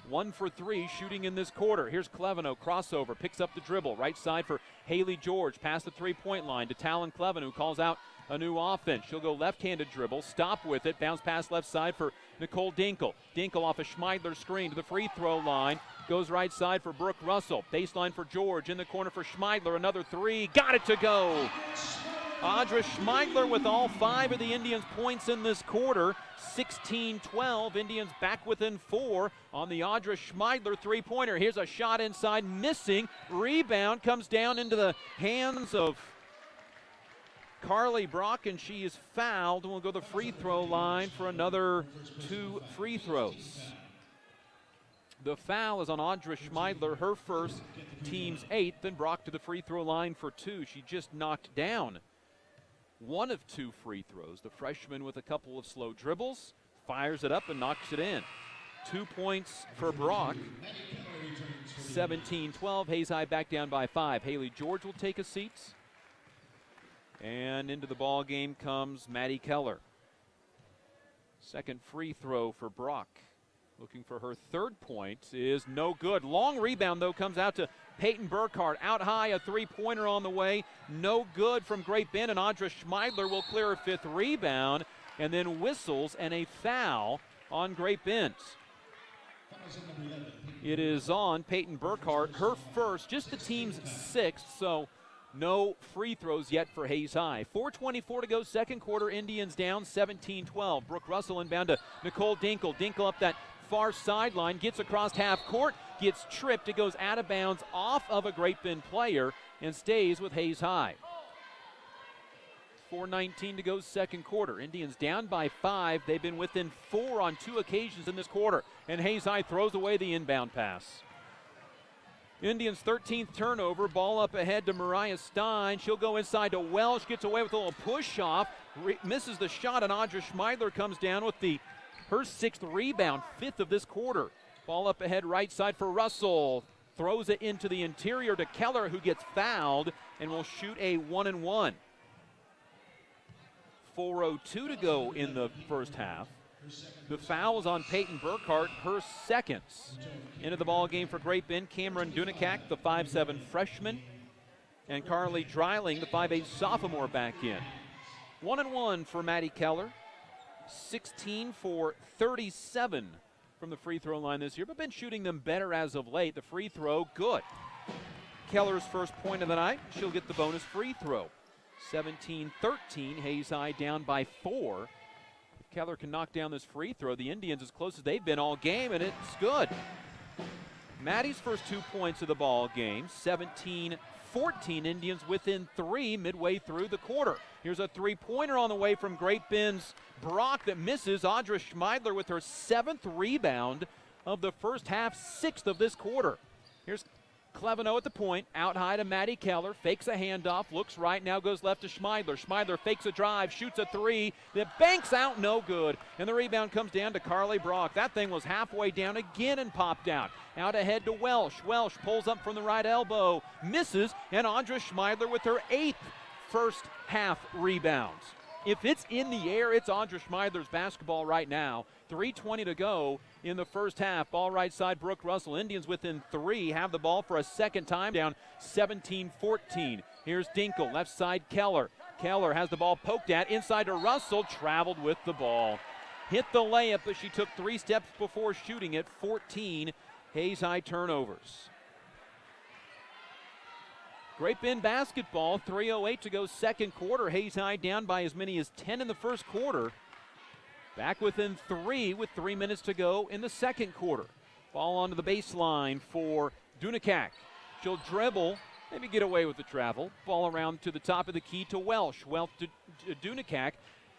1 for 3 shooting in this quarter. Here's Cleveno, crossover, picks up the dribble. Right side for Haley George, past the three-point line to Talon Cleveno, who calls out a new offense. She'll go left-handed dribble, stop with it, bounce pass left side for Nicole Dinkle. Dinkle off a Schmeidler screen to the free throw line, goes right side for Brooke Russell. Baseline for George, in the corner for Schmeidler, another 3, got it to go. Audra Schmeidler with all 5 of the Indians' points in this quarter. 16-12, Indians back within 4 on the Audra Schmeidler three-pointer. Here's a shot inside, missing. Rebound comes down into the hands of Carly Brock, and she is fouled. And we'll go to the free throw line for another 2 free throws. The foul is on Audra Schmeidler, her first, team's 8th, and Brock to the free throw line for 2. She just knocked down 1 of 2 free throws. The freshman with a couple of slow dribbles, fires it up and knocks it in. 2 points for Brock. 17-12. Hayes High back down by 5. Haley George will take a seat. And into the ball game comes Maddie Keller. Second free throw for Brock. Looking for her third point is no good. Long rebound, though, comes out to Peyton Burkhart. Out high, a three-pointer on the way. No good from Great Bend, and Audra Schmeidler will clear a fifth rebound and then whistles and a foul on Great Bend. It is on Peyton Burkhart, her first, just the team's sixth, so no free throws yet for Hayes High. 4:24 to go, second quarter. Indians down 17-12. Brooke Russell inbound to Nicole Dinkle. Dinkle up that far sideline, gets across half court, gets tripped. It goes out of bounds off of a Great Bend player and stays with Hayes High. 4:19 to go, second quarter. Indians down by 5. They've been within 4 on 2 occasions in this quarter. And Hayes High throws away the inbound pass. Indians' 13th turnover. Ball up ahead to Mariah Stein. She'll go inside to Welsh. Gets away with a little push off. Misses the shot, and Audra Schmeidler comes down with her 6th rebound, 5th of this quarter. Ball up ahead right side for Russell. Throws it into the interior to Keller, who gets fouled and will shoot a 1-and-1. 4:02 to go in the first half. The foul is on Peyton Burkhart, her second. Into the ball game for Great Bend, Cameron Dunikak, the 5'7" freshman, and Carly Dreiling, the 5'8" sophomore, back in. 1-and-1 for Maddie Keller. 16 for 37 from the free throw line this year, but been shooting them better as of late. The free throw, good. Keller's first point of the night. She'll get the bonus free throw. 17-13, Hayes High down by 4. If Keller can knock down this free throw, the Indians as close as they've been all game, and it's good. Maddie's first 2 points of the ball game. 17-14, Indians within 3 midway through the quarter. Here's a three-pointer on the way from Great Bend's Brock that misses. Audra Schmeidler with her 7th rebound of the first half, 6th of this quarter. Here's Cleveno at the point, out high to Maddie Keller, fakes a handoff, looks right, now goes left to Schmeidler. Schmeidler fakes a drive, shoots a 3, that banks out, no good. And the rebound comes down to Carly Brock. That thing was halfway down again and popped out. Out ahead to Welsh. Welsh pulls up from the right elbow, misses, and Audra Schmeidler with her 8th first half rebounds. If it's in the air, it's Audra Schmeidler's basketball right now. 3:20 to go in the first half. Ball right side, Brooke Russell. Indians within 3, have the ball for a second time, down 17-14. Here's Dinkle, left side Keller. Keller has the ball poked at, inside to Russell, traveled with the ball. Hit the layup, but she took 3 steps before shooting it. 14 Hayes High turnovers. Great Bend basketball, 3:08 to go, second quarter. Hayes High down by as many as 10 in the first quarter. Back within 3 with 3 minutes to go in the second quarter. Ball onto the baseline for Dunikak. She'll dribble, maybe get away with the travel. Ball around to the top of the key to Welsh. Welsh to Dunikak.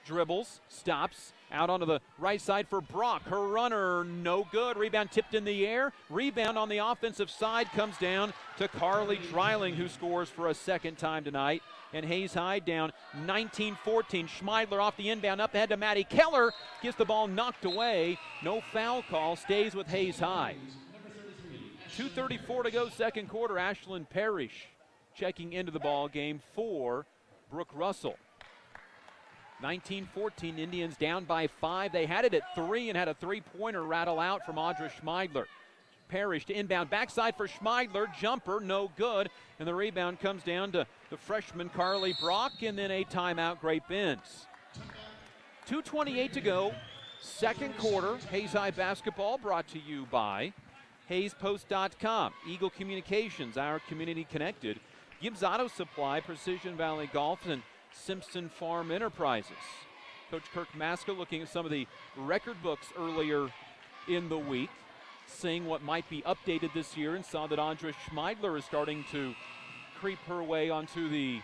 Dribbles, stops, out onto the right side for Brock. Her runner, no good. Rebound tipped in the air. Rebound on the offensive side comes down to Carly Dreiling, who scores for a second time tonight. And Hayes High down 19-14. Schmeidler off the inbound, up ahead to Maddie Keller. Gets the ball knocked away. No foul call, stays with Hayes High. 2:34 to go, second quarter. Ashlyn Parrish checking into the ball game for Brooke Russell. 19-14, Indians down by 5. They had it at 3 and had a three-pointer rattle out from Audra Schmeidler. Parrish to inbound, backside for Schmeidler, jumper, no good. And the rebound comes down to the freshman Carly Brock, and then a timeout, Great Bend. 2:28 to go, second quarter. Hayes High basketball brought to you by HayesPost.com, Eagle Communications, our community connected, Gibbs Auto Supply, Precision Valley Golf, and Simpson Farm Enterprises. Coach Kirk Maska looking at some of the record books earlier in the week, seeing what might be updated this year, and saw that Audra Schmeidler is starting to creep her way onto the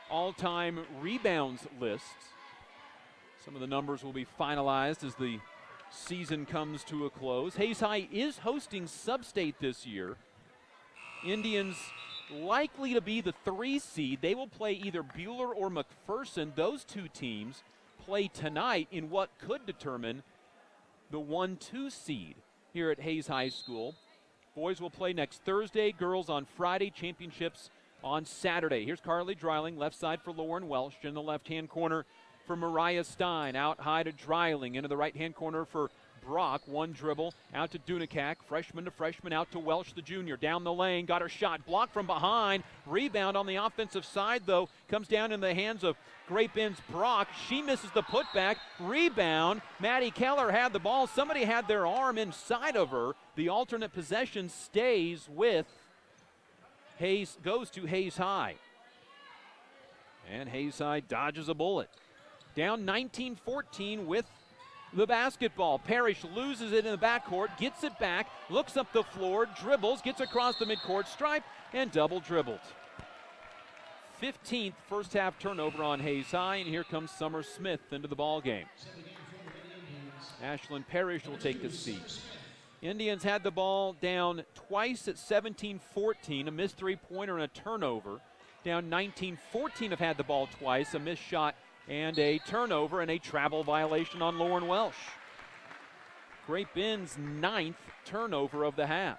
all-time rebounds list. Some of the numbers will be finalized as the season comes to a close. Hayes High is hosting Sub-State this year. Indians likely to be the 3 seed. They will play either Bueller or McPherson. Those 2 teams play tonight in what could determine the 1-2 seed here at Hayes High School. Boys will play next Thursday, girls on Friday, championships on Saturday. Here's Carly Dreiling, left side for Lauren Welsh, in the left-hand corner for Mariah Stein, out high to Dreiling, into the right-hand corner for Brock, one dribble, out to Dunakak, freshman to freshman, out to Welsh, the junior, down the lane, got her shot, blocked from behind, rebound on the offensive side, though, comes down in the hands of Great Bend's Brock. She misses the putback, rebound, Maddie Keller had the ball, somebody had their arm inside of her. The alternate possession stays with Hayes, goes to Hayes High. And Hayes High dodges a bullet. Down 19-14 with the basketball. Parrish loses it in the backcourt, gets it back, looks up the floor, dribbles, gets across the midcourt stripe, and double dribbled. 15th first half turnover on Hayes High, and here comes Summer Smith into the ball game. Ashlyn Parrish will take the seat. Indians had the ball down twice at 17-14, a missed three-pointer and a turnover. Down 19-14 have had the ball twice, a missed shot and a turnover and a travel violation on Lauren Welsh. Great Bend's 9th turnover of the half.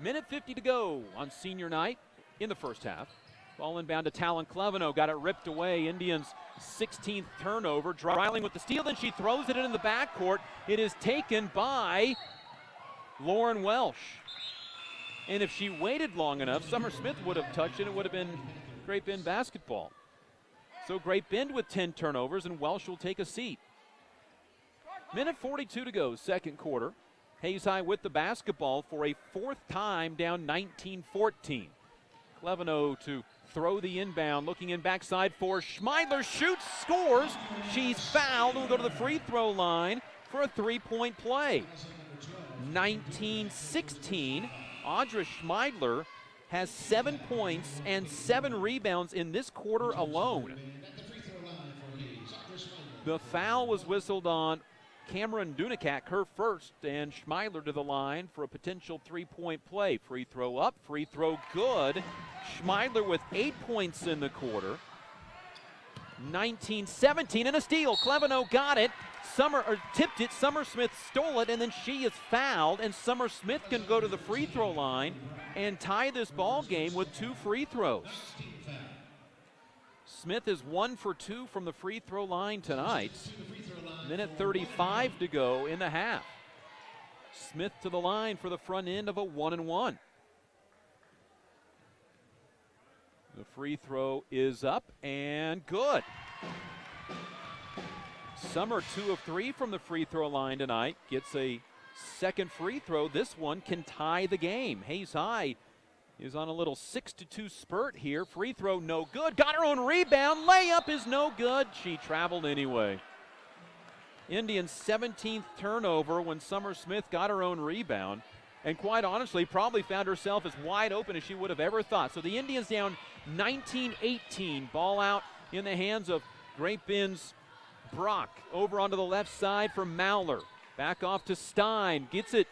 Minute 50 to go on senior night in the first half. Ball inbound to Talon Cleveno, got it ripped away. Indians 16th turnover. Dreiling with the steal, then she throws it into the backcourt. It is taken by Lauren Welsh. And if she waited long enough, Summer Smith would have touched it. It would have been Great Bend basketball. So Great Bend with 10 turnovers, and Welsh will take a seat. Minute 42 to go, second quarter. Hayes High with the basketball for a fourth time, down 19-14. Cleveno to throw the inbound, looking in backside for Schmeidler, shoots, scores. She's fouled and will go to the free throw line for a three-point play. 19-16, Audra Schmeidler has 7 points and 7 rebounds in this quarter alone. The foul was whistled on Cameron Dunakak, her first, and Schmeidler to the line for a potential three-point play. Free throw up, free throw good. Schmeidler with 8 points in the quarter. 19-17 and a steal. Cleveno got it. Tipped it. Summer Smith stole it, and then she is fouled, and Summer Smith can go to the free throw line and tie this ball game with 2 free throws. Smith is 1 for 2 from the free throw line tonight. Minute 35 to go in the half. Smith to the line for the front end of a 1-and-1. The free throw is up and good. Summer 2 of 3 from the free throw line tonight. Gets a second free throw. This one can tie the game. Hayes High is on a little 6-2 spurt here. Free throw no good. Got her own rebound. Layup is no good. She traveled anyway. Indians' 17th turnover when Summer Smith got her own rebound. And quite honestly, probably found herself as wide open as she would have ever thought. So the Indians down 19-18. Ball out in the hands of Great Bend's Brock. Over onto the left side for Mauler. Back off to Stein. Gets it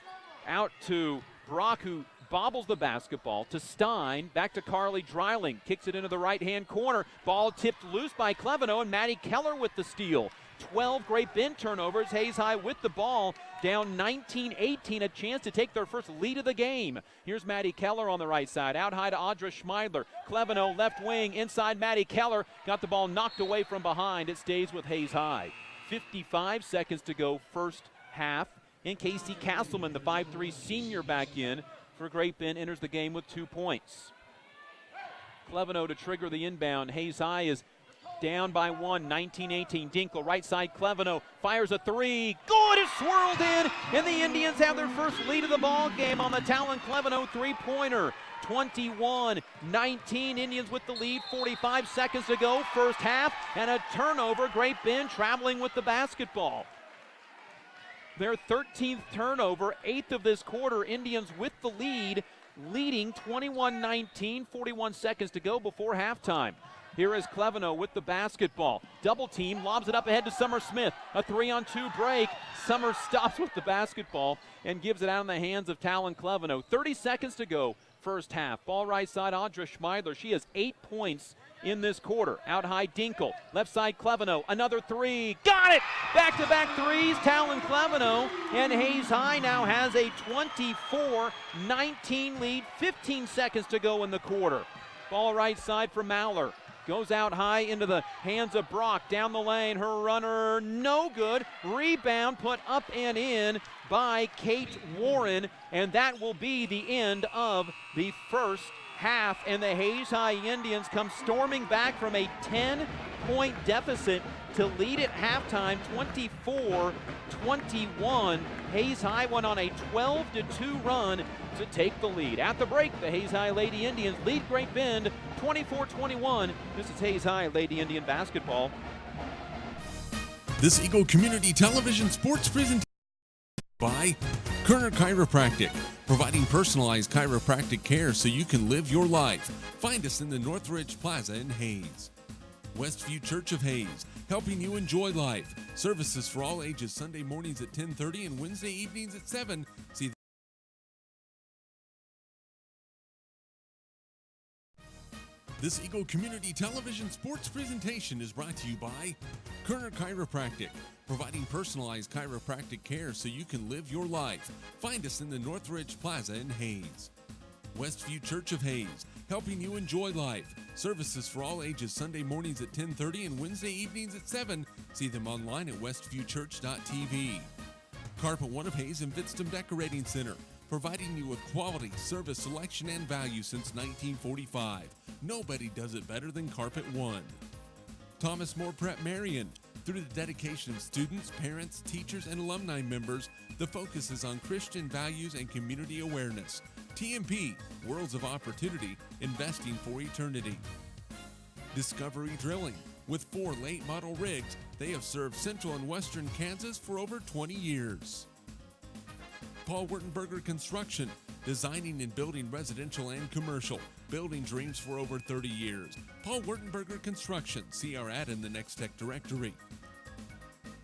out to Brock, who bobbles the basketball to Stein. Back to Carly Dreiling. Kicks it into the right-hand corner. Ball tipped loose by Cleveno, and Maddie Keller with the steal. 12 Great Bend turnovers. Hayes High with the ball, down 19-18, a chance to take their first lead of the game. Here's Maddie Keller on the right side, out high to Audra Schmeidler. Cleveno left wing, inside Maddie Keller, got the ball knocked away from behind. It stays with Hayes High. 55 seconds to go first half, and Casey Castleman, the 5'3 senior, back in for Great Bend, enters the game with 2 points. Cleveno to trigger the inbound. Hayes High is down by 1, 19-18. Dinkle, right side, Cleveno fires a three. Good, it's swirled in, and the Indians have their first lead of the ball game on the Talon Cleveno three-pointer. 21-19, Indians with the lead, 45 seconds to go, first half, and a turnover. Great Bend traveling with the basketball. Their 13th turnover, 8th of this quarter. Indians with the lead, leading 21-19, 41 seconds to go before halftime. Here is Cleveno with the basketball. Double team, lobs it up ahead to Summer Smith. A 3-on-2 break. Summer stops with the basketball and gives it out in the hands of Talon Cleveno. 30 seconds to go, first half. Ball right side, Audra Schmeidler. She has 8 points in this quarter. Out high, Dinkle. Left side, Cleveno. Another three. Got it! Back-to-back threes, Talon Cleveno. And Hayes High now has a 24-19 lead. 15 seconds to go in the quarter. Ball right side for Mallor. Goes out high into the hands of Brock. Down the lane, her runner, no good. Rebound put up and in by Kate Warren. And that will be the end of the first half. And the Hayes High Indians come storming back from a 10-point deficit to lead at halftime, 24-21. Hayes High went on a 12-2 run to take the lead. At the break, the Hayes High Lady Indians lead Great Bend 24-21. This is Hayes High Lady Indian basketball. This Eagle Community Television sports presentation by Kerner Chiropractic, providing personalized chiropractic care so you can live your life. Find us in the Northridge Plaza in Hayes. Westview Church of Hayes, helping you enjoy life. Services for all ages, Sunday mornings at 10:30 and Wednesday evenings at 7. See This Eagle Community Television sports presentation is brought to you by Kerner Chiropractic, providing personalized chiropractic care so you can live your life. Find us in the Northridge Plaza in Hayes. Westview Church of Hayes, helping you enjoy life. Services for all ages, Sunday mornings at 10:30 and Wednesday evenings at 7. See them online at westviewchurch.tv. Carpet One of Hayes and Vidstem Decorating Center, providing you with quality, service, selection, and value since 1945. Nobody does it better than Carpet One. Thomas More Prep Marion. Through the dedication of students, parents, teachers, and alumni members, the focus is on Christian values and community awareness. TMP, Worlds of Opportunity, investing for eternity. Discovery Drilling. With 4 late model rigs, they have served central and western Kansas for over 20 years. Paul Wurtenberger Construction, designing and building residential and commercial, building dreams for over 30 years. Paul Wurtenberger Construction, see our ad in the Next Tech directory.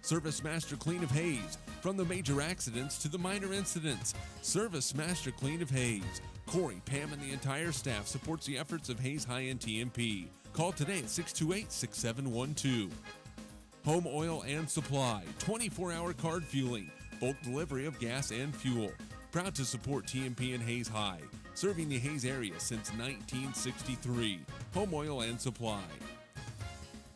Service Master Clean of Hayes, from the major accidents to the minor incidents. Service Master Clean of Hayes. Corey, Pam, and the entire staff supports the efforts of Hayes High and TMP. Call today at 628-6712. Home Oil and Supply, 24-hour card fueling, bulk delivery of gas and fuel. Proud to support TMP and Hayes High, serving the Hayes area since 1963. Home Oil and Supply.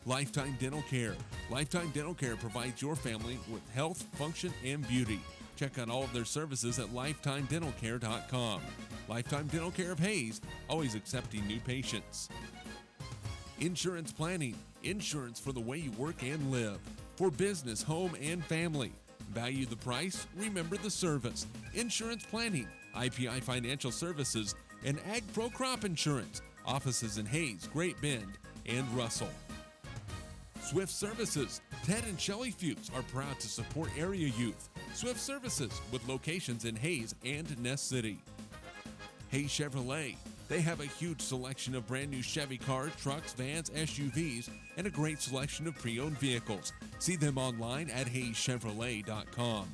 Lifetime Dental Care. Lifetime Dental Care provides your family with health, function, and beauty. Check out all of their services at lifetimedentalcare.com. Lifetime Dental Care of Hayes, always accepting new patients. Insurance Planning. Insurance for the way you work and live. For business, home, and family. Value the price, remember the service. Insurance Planning, IPI Financial Services, and Ag Pro Crop Insurance. Offices in Hayes, Great Bend, and Russell. Swift Services. Ted and Shelley Fuchs are proud to support area youth. Swift Services, with locations in Hayes and Ness City. Hayes Chevrolet. They have a huge selection of brand new Chevy cars, trucks, vans, SUVs, and a great selection of pre-owned vehicles. See them online at hayeschevrolet.com.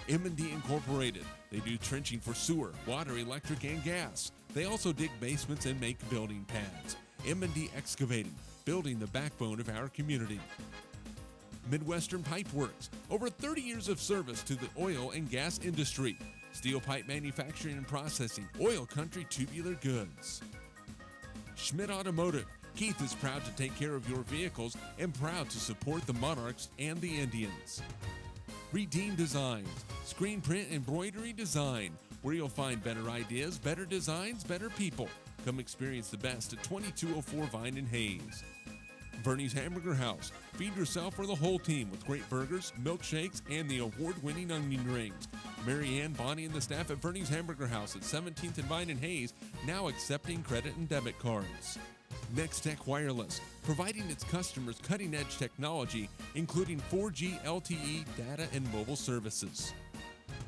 M&D Incorporated. They do trenching for sewer, water, electric, and gas. They also dig basements and make building pads. M&D Excavating, building the backbone of our community. Midwestern Pipe Works, over 30 years of service to the oil and gas industry. Steel pipe manufacturing and processing, oil country tubular goods. Schmidt Automotive. Keith is proud to take care of your vehicles and proud to support the Monarchs and the Indians. Redeem Designs, screen print embroidery design, where you'll find better ideas, better designs, better people. Come experience the best at 2204 Vine in Hayes. Bernie's Hamburger House. Feed yourself or the whole team with great burgers, milkshakes, and the award-winning onion rings. Mary Ann, Bonnie, and the staff at Bernie's Hamburger House at 17th and Vine in Hayes, now accepting credit and debit cards. Next Tech Wireless, providing its customers cutting-edge technology, including 4G LTE data and mobile services.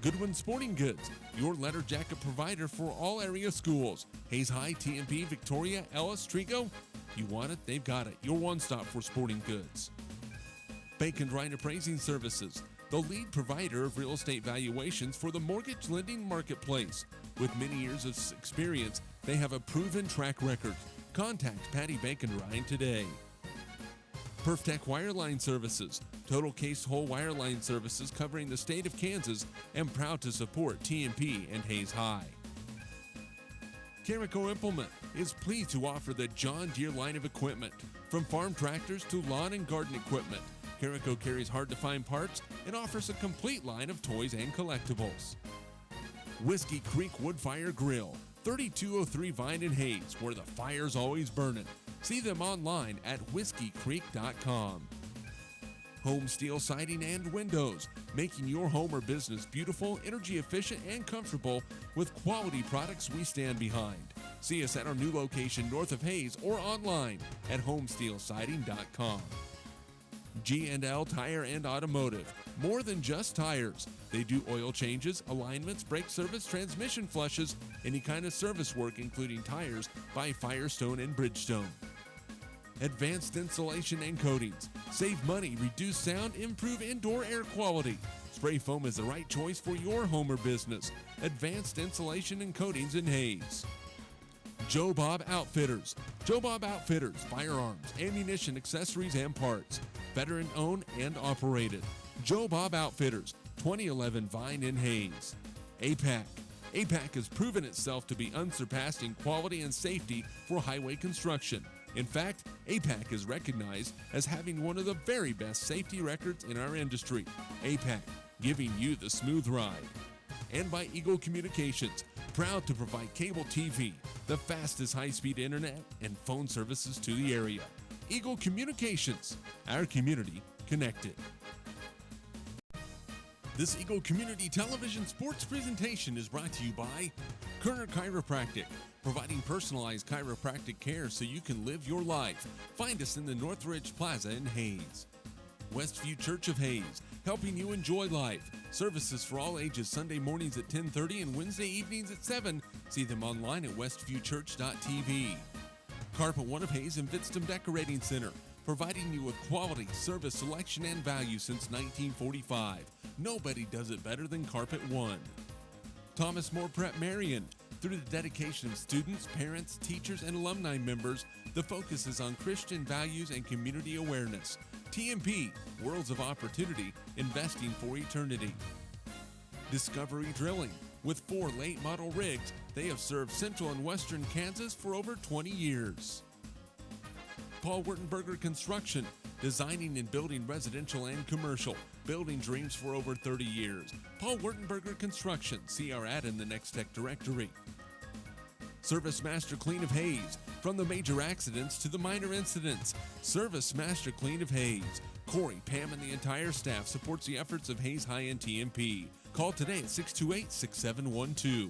Goodwin Sporting Goods, your letter jacket provider for all area schools. Hayes High, TMP, Victoria, Ellis, Trigo. You want it, they've got it. Your one-stop for sporting goods. Bank and Ryan Appraising Services, the lead provider of real estate valuations for the mortgage lending marketplace. With many years of experience, they have a proven track record. Contact Patty Bankenrine today. PerfTech Wireline Services, total case whole wireline services covering the state of Kansas, and proud to support TMP and Hayes High. Carico Implement is pleased to offer the John Deere line of equipment. From farm tractors to lawn and garden equipment, Carico carries hard-to-find parts and offers a complete line of toys and collectibles. Whiskey Creek Woodfire Grill, 3203 Vine and Hayes, where the fire's always burning. See them online at whiskeycreek.com. Home Steel Siding and Windows, making your home or business beautiful, energy efficient, and comfortable with quality products we stand behind. See us at our new location north of Hayes or online at homesteelsiding.com. G&L Tire and Automotive, more than just tires. They do oil changes, alignments, brake service, transmission flushes, any kind of service work including tires by Firestone and Bridgestone. Advanced Insulation and Coatings. Save money, reduce sound, improve indoor air quality. Spray foam is the right choice for your home or business. Advanced Insulation and Coatings in Hayes. Joe Bob Outfitters. Joe Bob Outfitters, firearms, ammunition, accessories, and parts. Veteran owned and operated. Joe Bob Outfitters, 2011 Vine in Hayes. APAC. APAC has proven itself to be unsurpassed in quality and safety for highway construction. In fact, APAC is recognized as having one of the very best safety records in our industry. APAC, giving you the smooth ride. And by Eagle Communications, proud to provide cable TV, the fastest high-speed internet, and phone services to the area. Eagle Communications, our community connected. This Eagle Community Television sports presentation is brought to you by Kerner Chiropractic, providing personalized chiropractic care so you can live your life. Find us in the Northridge Plaza in Hayes. Westview Church of Hayes, helping you enjoy life. Services for all ages, Sunday mornings at 10:30 and Wednesday evenings at 7. See them online at westviewchurch.tv. Carpet One of Hayes and Vidstem Decorating Center, providing you with quality, service, selection, and value since 1945. Nobody does it better than Carpet One. Thomas More Prep Marion. Through the dedication of students, parents, teachers, and alumni members, the focus is on Christian values and community awareness. TMP, Worlds of Opportunity, investing for eternity. Discovery Drilling. With 4 late model rigs, they have served central and western Kansas for over 20 years. Paul Wurtenberger Construction, designing and building residential and commercial, building dreams for over 30 years. Paul Wurtenberger Construction, see our ad in the Next Tech directory. Service Master Clean of Hayes, from the major accidents to the minor incidents. Service Master Clean of Hayes. Corey, Pam, and the entire staff supports the efforts of Hayes High and TMP. Call today at 628-6712.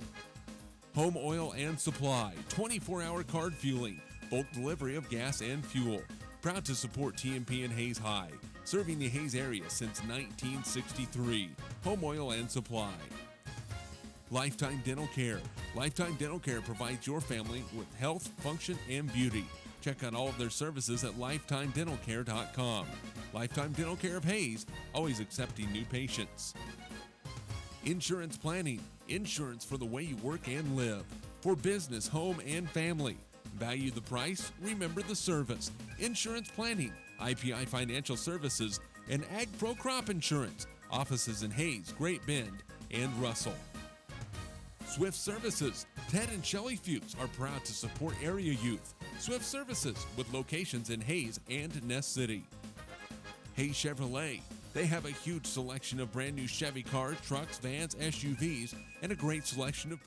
Home Oil and Supply, 24-hour card fueling, bulk delivery of gas and fuel. Proud to support TMP and Hayes High, serving the Hayes area since 1963. Home Oil and Supply. Lifetime Dental Care. Lifetime Dental Care provides your family with health, function, and beauty. Check out all of their services at lifetimedentalcare.com. Lifetime Dental Care of Hayes, always accepting new patients. Insurance Planning. Insurance for the way you work and live. For business, home, and family. Value the price, remember the service. Insurance Planning, IPI Financial Services, and Ag Pro Crop Insurance. Offices in Hayes, Great Bend, and Russell. Swift Services. Ted and Shelley Fuchs are proud to support area youth. Swift Services, with locations in Hayes and Ness City. Hayes Chevrolet. They have a huge selection of brand new Chevy cars, trucks, vans, SUVs, and a great selection of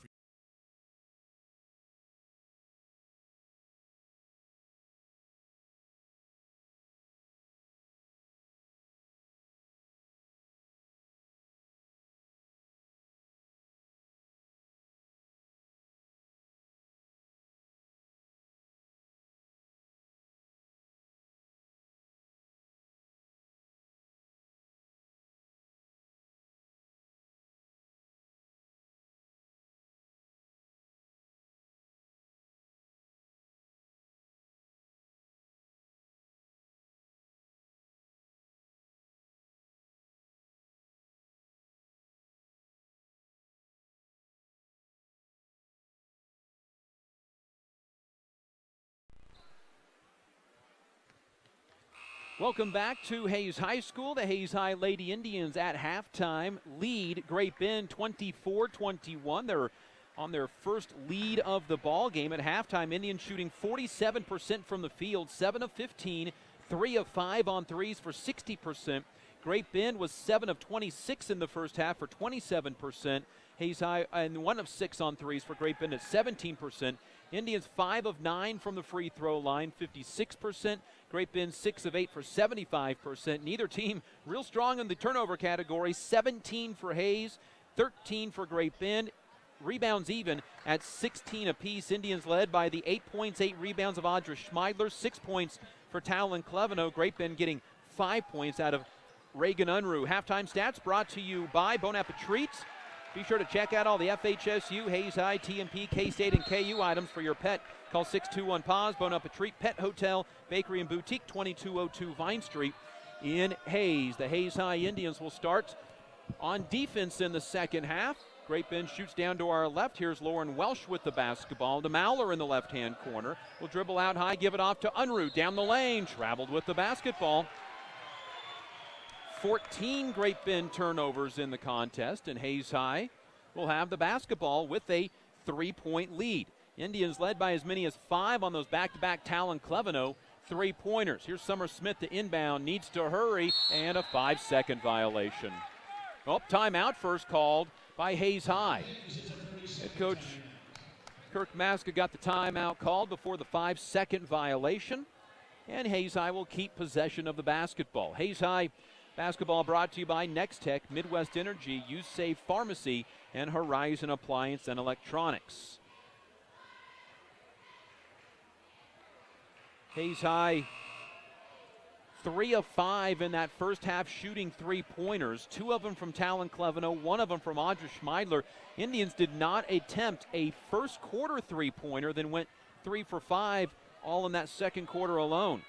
Welcome back to Hayes High School. The Hayes High Lady Indians at halftime lead Great Bend 24-21. They're on their first lead of the ball game at halftime. Indians shooting 47% from the field, 7 of 15, 3 of 5 on threes for 60%. Great Bend was 7 of 26 in the first half for 27%. Hayes High and 1 of 6 on threes for Great Bend at 17%. Indians 5 of 9 from the free throw line, 56%. Great Bend 6 of 8 for 75%. Neither team real strong in the turnover category, 17 for Hayes, 13 for Great Bend. Rebounds even at 16 apiece. Indians led by the 8 points, 8 rebounds of Audra Schmeidler, 6 points for Talon Cleveno. Great Bend getting 5 points out of Reagan Unruh. Halftime stats brought to you by Bon Appetit Treats. Be sure to check out all the FHSU, Hayes High, TMP, K-State, and KU items for your pet. Call 621-PAWS, Bon Appetit Treat, Pet Hotel, Bakery and Boutique, 2202 Vine Street in Hayes. The Hayes High Indians will start on defense in the second half. Great Bend shoots down to our left. Here's Lauren Welsh with the basketball. The Mauler in the left-hand corner will dribble out high, give it off to Unruh. Down the lane, traveled with the basketball. 14 Great Bend turnovers in the contest, and Hayes High will have the basketball with a 3-point lead. Indians led by as many as 5 on those back-to-back Talon Cleveno 3-pointers. Here's Summer Smith to inbound, needs to hurry, and a 5-second violation. Oh, timeout first called by Hayes High. Head coach Kirk Maska got the timeout called before the 5-second violation, and Hayes High will keep possession of the basketball. Hayes High basketball brought to you by Next Tech, Midwest Energy, Use Save Pharmacy, and Horizon Appliance and Electronics. Hayes High 3 of 5 in that first half shooting 3-pointers, 2 of them from Talon Cleveno, 1 of them from Audra Schmeidler. Indians did not attempt a first quarter 3-pointer, then went 3 for 5 all in that second quarter alone.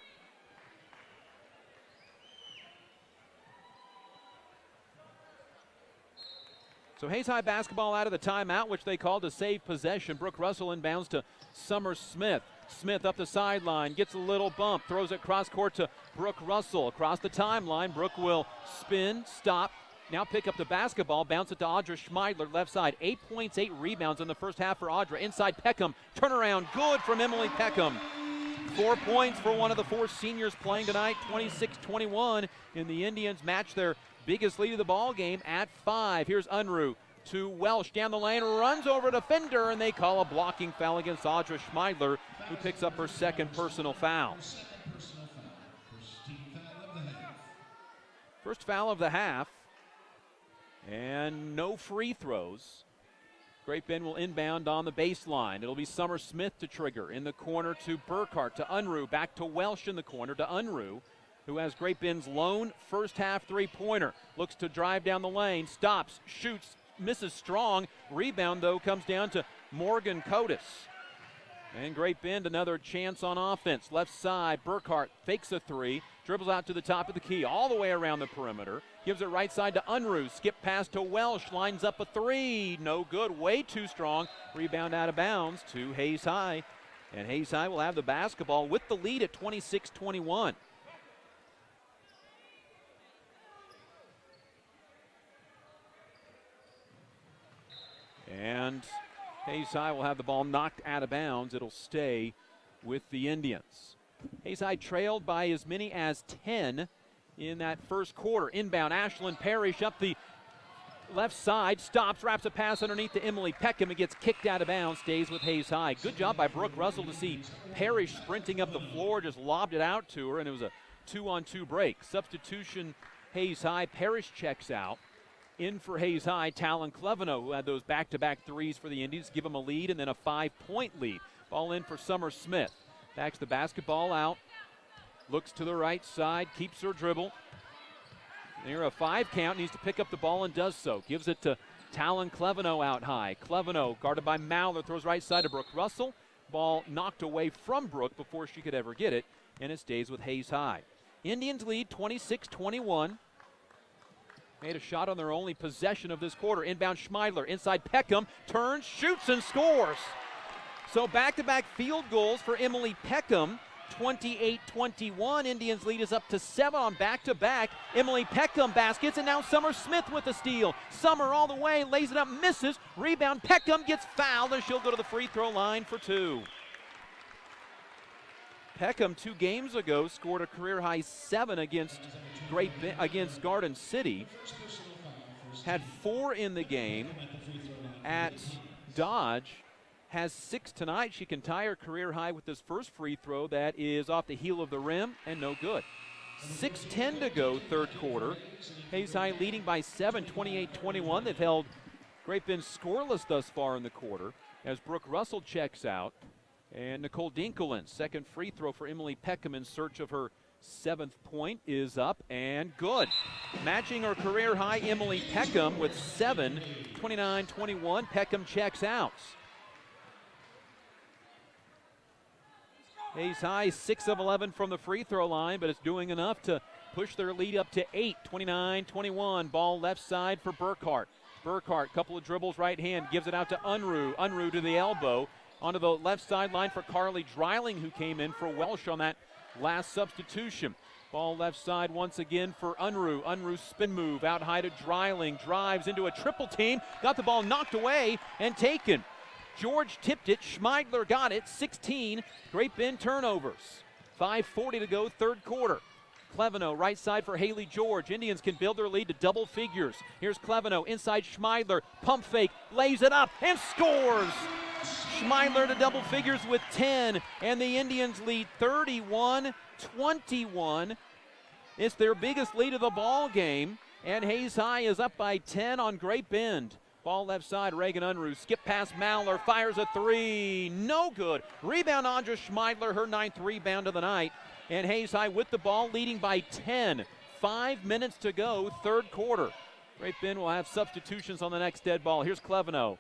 So Hayes High basketball out of the timeout, which they called to save possession. Brooke Russell inbounds to Summer Smith. Smith up the sideline, gets a little bump, throws it cross court to Brooke Russell. Across the timeline, Brooke will spin, stop, now pick up the basketball, bounce it to Audra Schmeidler, left side. 8 points, 8 rebounds in the first half for Audra. Inside Peckham, turnaround, good from Emily Peckham. 4 points for one of the 4 seniors playing tonight, 26-21, and the Indians match their biggest lead of the ball game at 5. Here's Unruh to Welsh down the lane, runs over a defender, and they call a blocking foul against Audra Schmeidler, who picks up her second personal foul. First foul of the half, and no free throws. Great Bend will inbound on the baseline. It'll be Summer Smith to trigger. In the corner to Burkhart, to Unruh, back to Welsh in the corner to Unruh, who has Great Bend's lone first half 3-pointer. Looks to drive down the lane, stops, shoots, misses strong. Rebound, though, comes down to Morgan Cotis. And Great Bend, another chance on offense. Left side, Burkhart fakes a 3, dribbles out to the top of the key, all the way around the perimeter. Gives it right side to Unruh, skip pass to Welsh, lines up a 3. No good, way too strong. Rebound out of bounds to Hayes High. And Hayes High will have the basketball with the lead at 26-21. And Hayes High will have the ball knocked out of bounds. It'll stay with the Indians. Hayes High trailed by as many as 10 in that first quarter. Inbound, Ashlyn Parrish up the left side, stops, wraps a pass underneath to Emily Peckham. It gets kicked out of bounds, stays with Hayes High. Good job by Brooke Russell to see Parrish sprinting up the floor, just lobbed it out to her, and it was a 2-on-2 break. Substitution, Hayes High. Parrish checks out. In for Hayes High, Talon Cleveno, who had those back-to-back 3s for the Indians, give them a lead and then a 5-point lead. Ball in for Summer Smith. Backs the basketball out, looks to the right side, keeps her dribble. Near a 5 count, needs to pick up the ball and does so. Gives it to Talon Cleveno out high. Cleveno, guarded by Mauler, throws right side to Brooke Russell. Ball knocked away from Brooke before she could ever get it, and it stays with Hayes High. Indians lead 26-21. Made a shot on their only possession of this quarter. Inbound Schmeidler, inside Peckham, turns, shoots, and scores. So back-to-back field goals for Emily Peckham. 28-21. Indians lead is up to 7 on back-to-back. Emily Peckham baskets, and now Summer Smith with the steal. Summer all the way, lays it up, misses. Rebound, Peckham gets fouled, and she'll go to the free throw line for 2. Peckham 2 games ago scored a career-high 7 against Garden City. Had 4 in the game at Dodge. Has 6 tonight. She can tie her career high with this first free throw that is off the heel of the rim and no good. 6:10 to go, third quarter. Hayes High leading by 7, 28-21. They've held Great Bend scoreless thus far in the quarter as Brooke Russell checks out. And Nicole Dinkelin, second free throw for Emily Peckham in search of her 7th point, is up and good. Matching her career high, Emily Peckham with 7, 29-21. Peckham checks out. Hayes High 6 of 11 from the free throw line, but it's doing enough to push their lead up to 8, 29-21. Ball left side for Burkhart. Burkhart, couple of dribbles right hand, gives it out to Unruh. Unruh to the elbow. Onto the left sideline for Carly Dreiling, who came in for Welsh on that last substitution. Ball left side once again for Unruh. Unruh spin move out high to Dreiling. Drives into a triple team. Got the ball knocked away and taken. George tipped it. Schmeidler got it. 16 Great Bend turnovers. 5:40 to go, third quarter. Cleveno right side for Haley George. Indians can build their lead to double figures. Here's Cleveno inside Schmeidler. Pump fake. Lays it up and scores. Schmeidler to double figures with 10. And the Indians lead 31-21. It's their biggest lead of the ball game. And Hayes High is up by 10 on Great Bend. Ball left side, Reagan Unruh. Skip past Mallor, fires a 3. No good. Rebound, Andra Schmeidler, her 9th rebound of the night. And Hayes High with the ball, leading by 10. 5 minutes to go, third quarter. Great Bend will have substitutions on the next dead ball. Here's Cleveno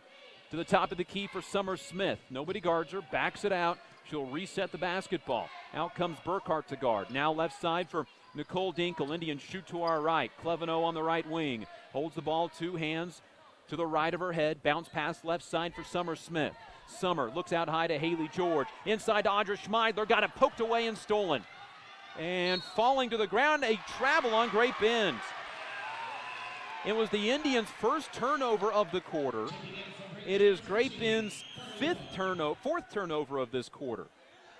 to the top of the key for Summer Smith. Nobody guards her, backs it out. She'll reset the basketball. Out comes Burkhart to guard. Now left side for Nicole Dinkel. Indians shoot to our right. Cleveno on the right wing. Holds the ball, 2 hands to the right of her head. Bounce pass left side for Summer Smith. Summer looks out high to Haley George. Inside to Andra Schmeidler. Got it poked away and stolen. And falling to the ground, a travel on Great Bend. It was the Indians' first turnover of the quarter. It is Great Bend's fourth turnover of this quarter.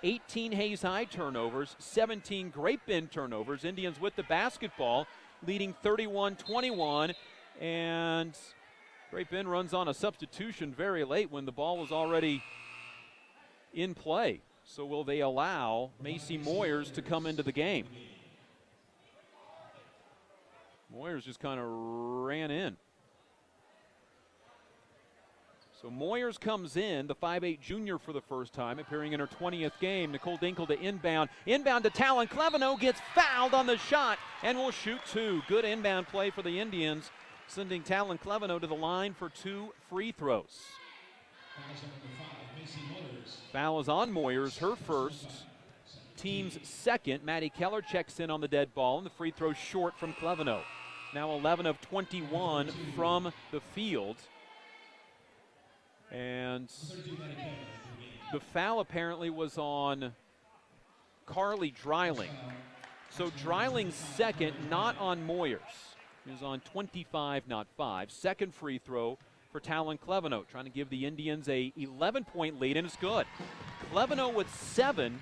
18 Hayes High turnovers, 17 Great Bend turnovers. Indians with the basketball, leading 31-21. And Great Bend runs on a substitution very late when the ball was already in play. So will they allow Macy Moyers to come into the game? Moyers just kind of ran in. So Moyers comes in, the 5'8 junior for the first time, appearing in her 20th game. Nicole Dinkel to inbound. Inbound to Talon. Cleveno gets fouled on the shot and will shoot 2. Good inbound play for the Indians, sending Talon Cleveno to the line for 2 free throws. Foul is on Moyers, her first, team's second. Maddie Keller checks in on the dead ball, and the free throw short from Cleveno. Now 11 of 21 from the field. And the foul apparently was on Carly Dreiling. So Dreiling's second, not on Moyers. He was on 25, not 5. Second free throw for Talon Cleveno, trying to give the Indians a 11-point lead, and it's good. Cleveno with 7,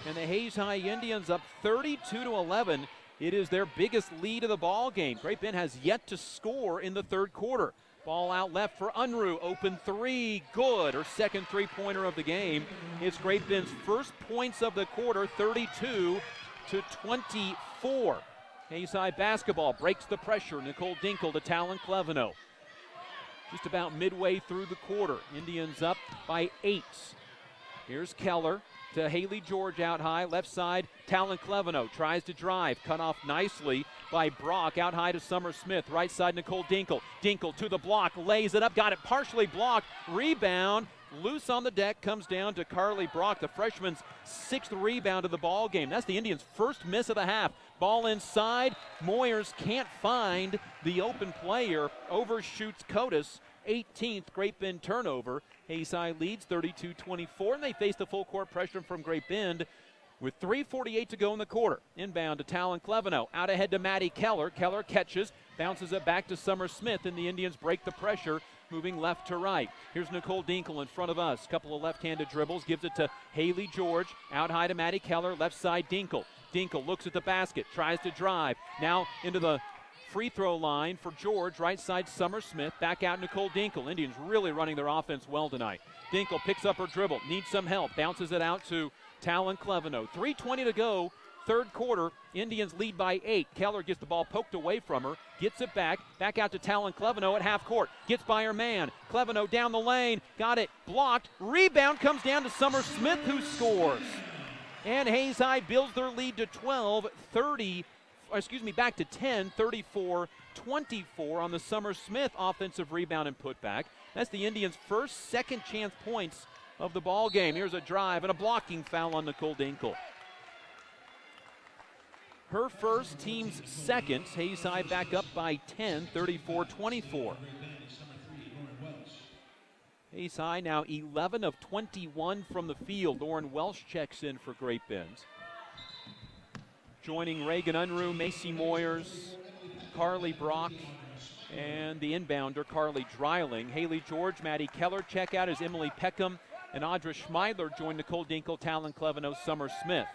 and the Hayes High Indians up 32-11. It is their biggest lead of the ball game. Great Bend has yet to score in the third quarter. Ball out left for Unruh, open 3, good. Her second three-pointer of the game. It's Great Bend's first points of the quarter, 32-24. Hayes High basketball breaks the pressure. Nicole Dinkel to Talon Cleveno. Just about midway through the quarter. Indians up by 8. Here's Keller to Haley George out high. Left side, Talon Cleveno tries to drive. Cut off nicely by Brock. Out high to Summer Smith. Right side, Nicole Dinkel. Dinkel to the block. Lays it up. Got it partially blocked. Rebound. Loose on the deck. Comes down to Carly Brock, the freshman's 6th rebound of the ball game. That's the Indians' first miss of the half. Ball inside. Moyers can't find the open player. Overshoots Cotis. 18th Great Bend turnover. Hayes High leads 32-24, and they face the full court pressure from Great Bend. with 3:48 to go in the quarter. Inbound to Talon Cleveno. Out ahead to Maddie Keller. Keller catches, bounces it back to Summer Smith, and the Indians break the pressure, moving left to right. Here's Nicole Dinkle in front of us. Couple of left-handed dribbles, gives it to Haley George. Out high to Maddie Keller, left side Dinkle. Dinkle looks at the basket, tries to drive. Now into the free throw line for George, right side Summer Smith. Back out Nicole Dinkle. Indians really running their offense well tonight. Dinkle picks up her dribble, needs some help, bounces it out to Talon Cleveno. 3:20 to go, third quarter. Indians lead by 8. Keller gets the ball poked away from her, gets it back out to Talon Cleveno at half court. Gets by her man. Cleveno down the lane, got it blocked. Rebound comes down to Summer Smith, who scores. And Hayes High builds their lead to 12, back to 10, 34-24 on the Summer Smith offensive rebound and putback. That's the Indians' first second chance points of the ball game. Here's a drive and a blocking foul on Nicole Dinkle. Her first, team's second. Hayes High back up by 10, 34-24. Hayes High now 11 of 21 from the field. Lauren Welsh checks in for Great Bend. Joining Reagan Unruh, Macy Moyers, Carly Brock, and the inbounder, Carly Dreiling. Haley George, Maddie Keller check out as Emily Peckham and Audra Schmeidler join Nicole Dinkle, Talon Cleveno, Summer Smith.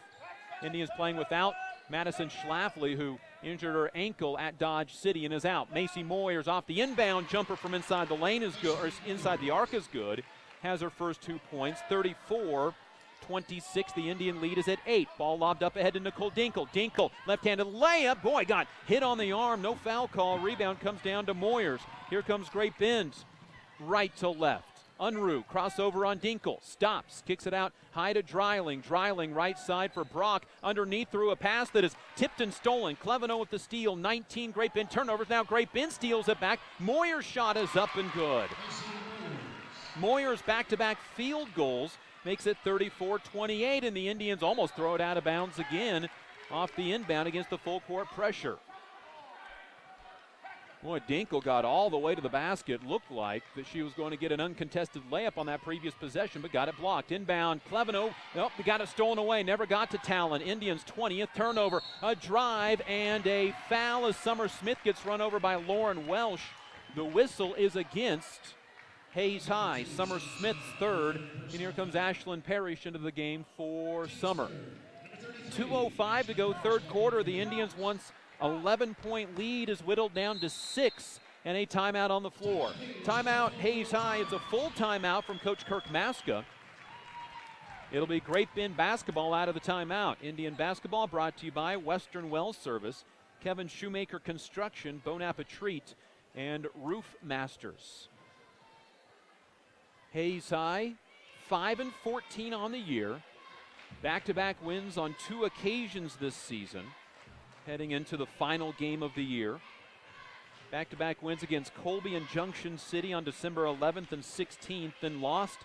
Indians playing without Madison Schlafly, who injured her ankle at Dodge City and is out. Macy Moyers off the inbound jumper from inside the lane is good, or inside the arc is good. Has her first 2 points, 34-26. The Indian lead is at 8. Ball lobbed up ahead to Nicole Dinkle. Dinkle, left-handed layup. Boy, got hit on the arm. No foul call. Rebound comes down to Moyers. Here comes Great Bend. Right to left. Unruh, crossover on Dinkle. Stops, kicks it out high to Dreiling. Dreiling right side for Brock. Underneath through a pass that is tipped and stolen. Cleveno with the steal. 19 Great Bend turnovers. Now Great Bend steals it back. Moyers' shot is up and good. Moyers' back-to-back field goals makes it 34-28, and the Indians almost throw it out of bounds again off the inbound against the full court pressure. Boy, Dinkle got all the way to the basket. Looked like that she was going to get an uncontested layup on that previous possession, but got it blocked. Inbound, Cleveno, nope, got it stolen away, never got to Talon. Indians 20th turnover, a drive and a foul as Summer Smith gets run over by Lauren Welsh. The whistle is against Hayes High. Summer Smith's third, and here comes Ashlyn Parrish into the game for Summer. 2:05 to go, third quarter. The Indians' once 11-point lead is whittled down to 6, and a timeout on the floor. Timeout, Hayes High. It's a full timeout from Coach Kirk Maska. It'll be Great Bend basketball out of the timeout. Indian basketball brought to you by Western Well Service, Kevin Shoemaker Construction, Bon Appetit, and Roof Masters. Hayes High, 5-14 on the year. Back-to-back wins on 2 occasions this season, heading into the final game of the year. Back-to-back wins against Colby and Junction City on December 11th and 16th, then lost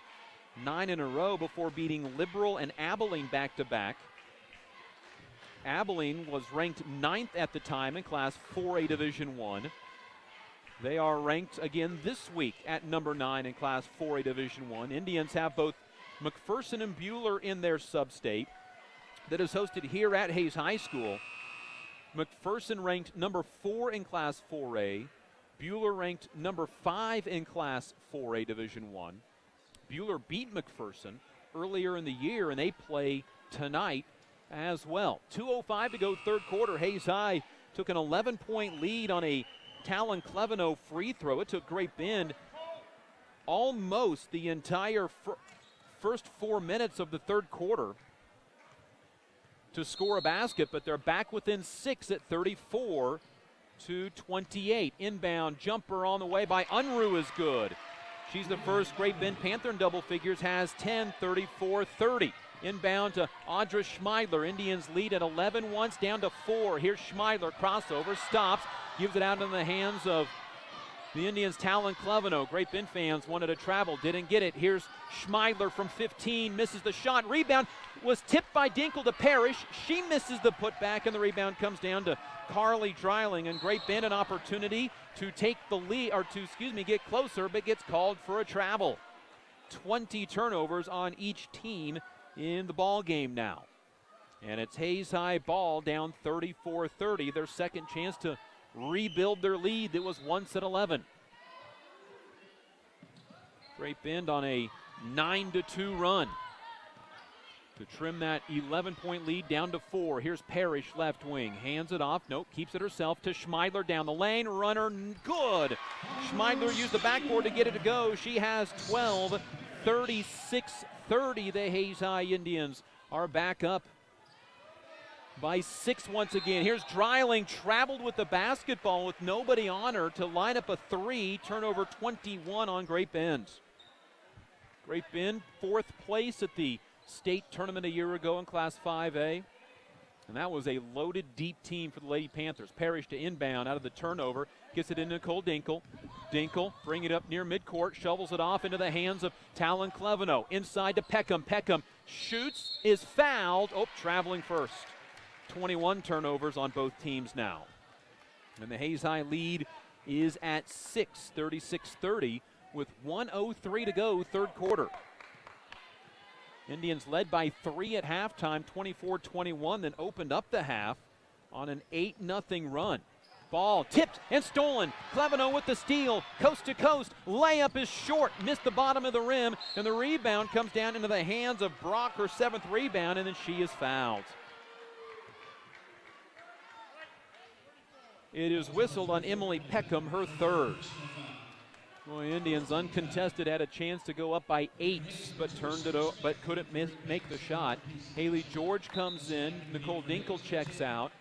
9 in a row before beating Liberal and Abilene back-to-back. Abilene was ranked 9th at the time in Class 4A Division I. They are ranked again this week at number 9 in Class 4A Division I. Indians have both McPherson and Buhler in their sub-state that is hosted here at Hayes High School. McPherson ranked number 4 in Class 4A. Buhler ranked number 5 in Class 4A Division I. Buhler beat McPherson earlier in the year, and they play tonight as well. 2:05 to go, third quarter. Hayes High took an 11-point lead on a Talon Cleveno free throw. It took Great Bend almost the entire first 4 minutes of the third quarter to score a basket, but they're back within 6 at 34-28. Inbound jumper on the way by Unruh is good. She's the first Great Bend Panther in double figures, has 10, 34-30. Inbound to Audra Schmeidler. Indians lead at 11 once, down to 4. Here's Schmeidler, crossover, stops, gives it out in the hands of the Indians' Talon Cleveno. Great Bend fans wanted to travel, didn't get it. Here's Schmeidler from 15, misses the shot. Rebound was tipped by Dinkle to Parrish. She misses the putback, and the rebound comes down to Carly Dreiling. And Great Bend an opportunity to take the lead, get closer, but gets called for a travel. 20 turnovers on each team in the ball game now. And it's Hayes High ball down 34-30, their second chance to rebuild their lead that was once at 11. Great Bend on a 9-2 run to trim that 11-point lead down to 4. Here's Parrish, left wing, hands it off, nope, keeps it herself to Schmeidler down the lane, runner good. Schmeidler used the backboard to get it to go. She has 12, 36-30. The Hayes High Indians are back up by 6 once again. Here's Dreiling, traveled with the basketball with nobody on her to line up a 3, turnover 21 on Great Bend. Great Bend, 4th place at the state tournament a year ago in Class 5A. And that was a loaded, deep team for the Lady Panthers. Parrish to inbound out of the turnover. Gets it into Nicole Dinkle. Dinkle, bring it up near midcourt, shovels it off into the hands of Talon Cleveno. Inside to Peckham. Peckham shoots, is fouled. Oh, traveling first. 21 turnovers on both teams now. And the Hayes High lead is at 6, 36-30, with 1:03 to go, third quarter. Indians led by 3 at halftime, 24-21, then opened up the half on an 8-0 run. Ball tipped and stolen. Cleveno with the steal, coast to coast. Layup is short, missed the bottom of the rim, and the rebound comes down into the hands of Brock, her 7th rebound, and then she is fouled. It is whistled on Emily Peckham, her 3rd. Boy, Indians uncontested had a chance to go up by 8, but couldn't make the shot. Haley George comes in. Nicole Dinkle checks out.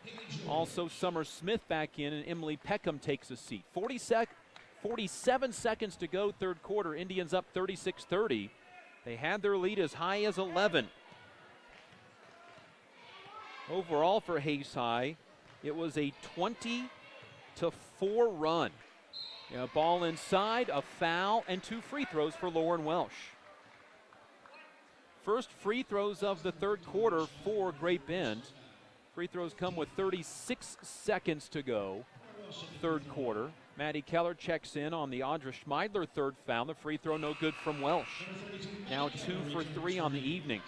Also Summer Smith back in, and Emily Peckham takes a seat. 47 seconds to go, third quarter. Indians up 36-30. They had their lead as high as 11. Overall for Hayes High, it was a 20-4 run. Ball inside, a foul, and 2 free throws for Lauren Welsh. First free throws of the third quarter for Great Bend. Free throws come with 36 seconds to go, third quarter. Maddie Keller checks in on the Audra Schmeidler third foul. The free throw no good from Welsh. Now 2 for 3 on the evening.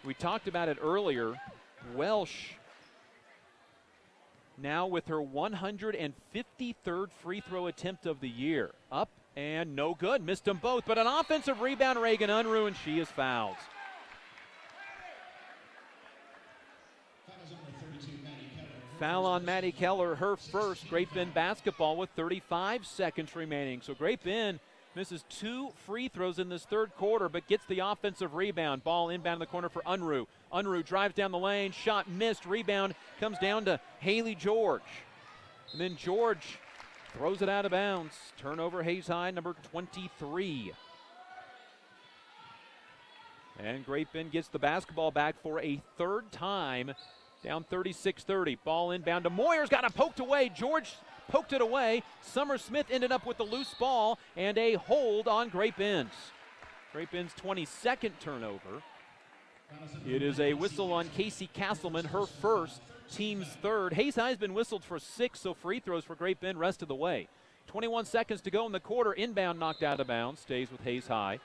We talked about it earlier. Welsh now with her 153rd free throw attempt of the year. Up and no good. Missed them both, but an offensive rebound, Reagan Unruh, and she is fouled. Foul on Maddie Keller, her first. Great Bend basketball with 35 seconds remaining. So Great Bend misses 2 free throws in this third quarter, but gets the offensive rebound. Ball inbound in the corner for Unruh. Unruh drives down the lane, shot missed, rebound comes down to Haley George. And then George throws it out of bounds. Turnover, Hayes High, number 23. And Great Bend gets the basketball back for a third time, down 36-30. Ball inbound to Moyer's, got it poked away. George poked it away. Summer Smith ended up with the loose ball and a hold on Great Bend's. Great Bend's 22nd turnover. It is a whistle on Casey Castleman, her first, team's third. Hayes High has been whistled for 6, so free throws for Great Bend rest of the way. 21 seconds to go in the quarter. Inbound knocked out of bounds, stays with Hayes High.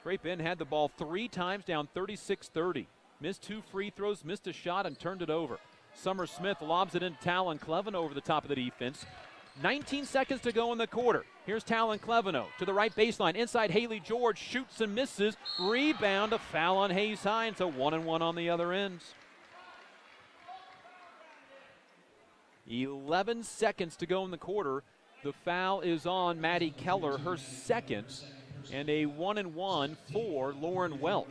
Great Bend had the ball 3 times, down 36-30. Missed 2 free throws, missed a shot, and turned it over. Summer Smith lobs it into Talon Cleveno over the top of the defense. 19 seconds to go in the quarter. Here's Talon Cleveno to the right baseline. Inside, Haley George shoots and misses. Rebound, a foul on Hayes High, and so 1-1 on the other end. 11 seconds to go in the quarter. The foul is on Maddie Keller, her second, and a 1-1 for Lauren Welsh.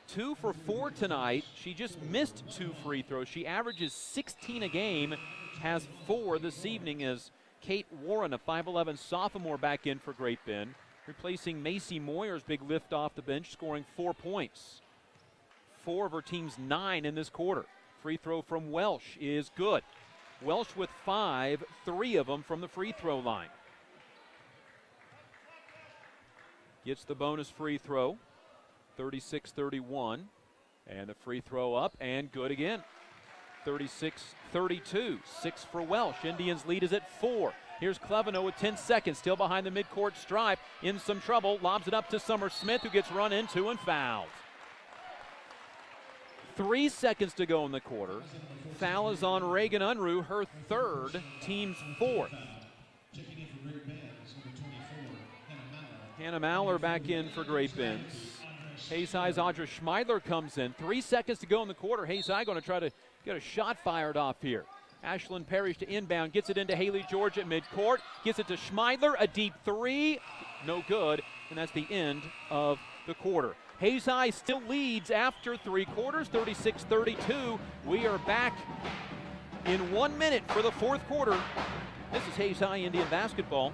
2 for 4 tonight. She just missed 2 free throws. She averages 16 a game, has 4 this evening as Kate Warren, a 5'11 sophomore, back in for Great Bend, replacing Macy Moyer's big lift off the bench, scoring 4 points. 4 of her team's 9 in this quarter. Free throw from Welsh is good. Welsh with 5, 3 of them from the free throw line. Gets the bonus free throw, 36-31, and the free throw up and good again. 36-32, 6 for Welsh. Indians lead is at 4. Here's Cleveno with 10 seconds, still behind the midcourt stripe, in some trouble, lobs it up to Summer Smith, who gets run into and fouled. 3 seconds to go in the quarter. Foul is on Reagan Unruh, her third, team's fourth. Hannah Mallor back in for Great Bend. Hayes High's Audra Schmeidler comes in. 3 seconds to go in the quarter. Hayes High going to try to get a shot fired off here. Ashlyn Parrish to inbound, gets it into Haley George at midcourt, gets it to Schmeidler, a deep three, no good, and that's the end of the quarter. Hayes High still leads after 3 quarters, 36-32. We are back in 1 minute for the fourth quarter. This is Hayes High Indian basketball.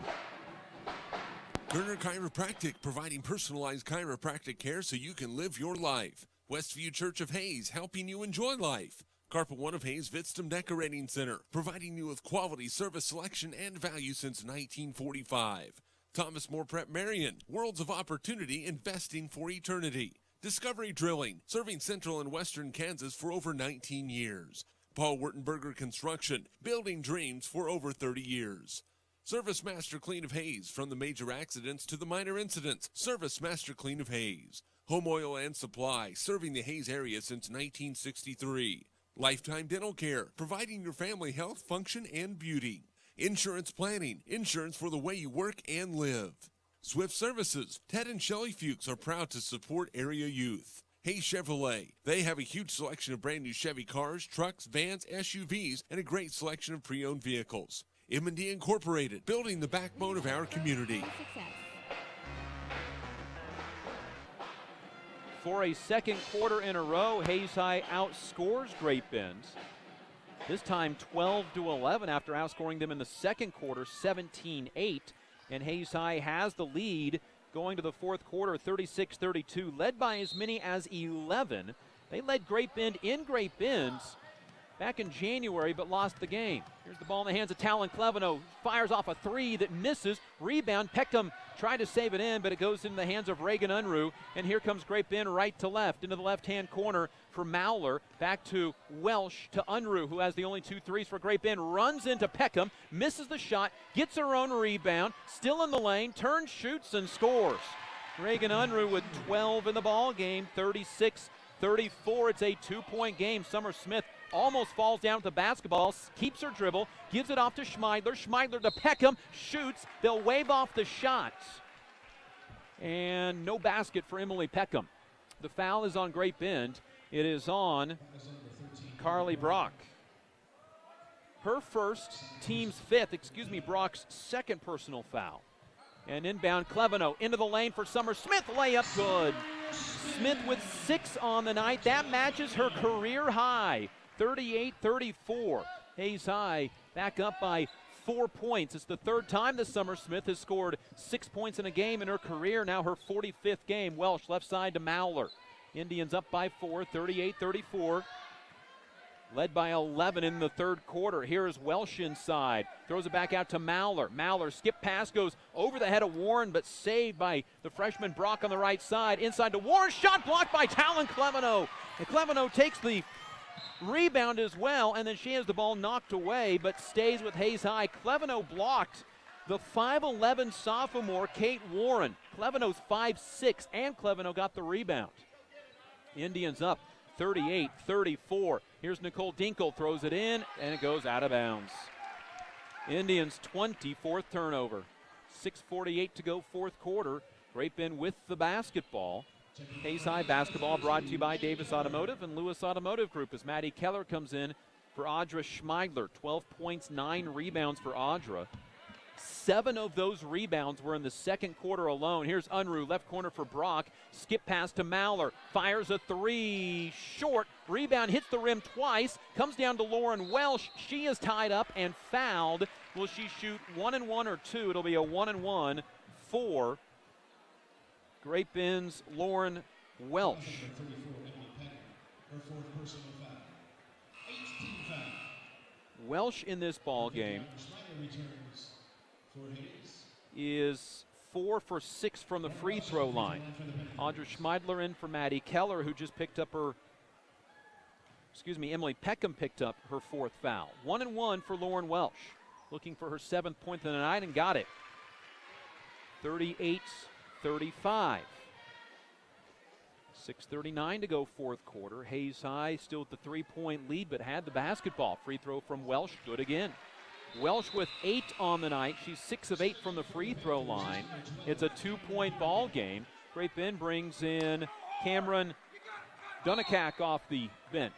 Kerner Chiropractic, providing personalized chiropractic care so you can live your life. Westview Church of Hayes, helping you enjoy life. Carpet One of Hayes Vitstum Decorating Center, providing you with quality service selection and value since 1945. Thomas More Prep Marion, worlds of opportunity, investing for eternity. Discovery Drilling, serving central and western Kansas for over 19 years. Paul Wurtenberger Construction, building dreams for over 30 years. Service Master Clean of Hayes, from the major accidents to the minor incidents. Service Master Clean of Hayes. Home Oil and Supply, serving the Hayes area since 1963. Lifetime Dental Care, providing your family health, function, and beauty. Insurance Planning, insurance for the way you work and live. Swift Services, Ted and Shelley Fuchs are proud to support area youth. Hayes Chevrolet, they have a huge selection of brand new Chevy cars, trucks, vans, SUVs, and a great selection of pre-owned vehicles. M&D Incorporated, building the backbone of our community. For a second quarter in a row, Hayes High outscores Great Bend. This time 12-11 after outscoring them in the second quarter, 17-8. And Hayes High has the lead going to the fourth quarter, 36-32, led by as many as 11. They led Great Bend in Great Bend back in January, but lost the game. Here's the ball in the hands of Talon Cleveno. Fires off a three that misses. Rebound. Peckham tried to save it in, but it goes into the hands of Reagan Unruh. And here comes Great Bend right to left into the left-hand corner for Mallor. Back to Welsh to Unruh, who has the only 2 threes for Great Bend. Runs into Peckham, misses the shot, gets her own rebound, still in the lane, turns, shoots, and scores. Reagan Unruh with 12 in the ball game, 36-34. It's a 2-point game. Summer Smith almost falls down with the basketball, keeps her dribble, gives it off to Schmeidler. Schmeidler to Peckham, shoots. They'll wave off the shots. And no basket for Emily Peckham. The foul is on Great Bend. It is on Carly Brock. Her first, team's fifth, Brock's second personal foul. And inbound Cleveno into the lane for Summer Smith. Layup good. Smith with 6 on the night. That matches her career high. 38-34. Hayes High back up by 4 points. It's the third time this summer Smith has scored 6 points in a game in her career. Now her 45th game. Welsh left side to Mallor. Indians up by 4, 38-34. Led by 11 in the third quarter. Here is Welsh inside. Throws it back out to Mallor. Mallor skip pass goes over the head of Warren, but saved by the freshman Brock on the right side. Inside to Warren. Shot blocked by Talon Cleveno. And Cleveno takes the rebound as well, and then she has the ball knocked away, but stays with Hayes High. Cleveno blocked the 5'11 sophomore Kate Warren. Cleveno's 5'6, and Cleveno got the rebound. Indians up 38-34. Here's Nicole Dinkle, throws it in, and it goes out of bounds. Indians' 24th turnover. 6:48 to go, fourth quarter. Great Bend with the basketball. Hayes High basketball brought to you by Davis Automotive and Lewis Automotive Group as Maddie Keller comes in for Audra Schmeidler. 12 points, 9 rebounds for Audra. 7 of those rebounds were in the second quarter alone. Here's Unruh, left corner for Brock. Skip pass to Mallor. Fires a three. Short. Rebound hits the rim twice. Comes down to Lauren Welsh. She is tied up and fouled. Will she shoot 1 and 1 or 2? It'll be a 1 and 1 for Great Bend's Lauren Welsh. Welsh in this ball game is 4 for 6 from the free throw line. Audra Schmeidler in for Maddie Keller, who just picked up Emily Peckham picked up her 4th foul. 1 and 1 for Lauren Welsh. looking for her 7th point of the night and got it. 38-35. 6:39 to go fourth quarter. Hayes High still with the 3-point lead, but had the basketball. Free throw from Welsh, good again. Welsh with 8 on the night. She's 6 of 8 from the free throw line. It's a 2-point ball game. Great Bend brings in Cameron Dunikak off the bench.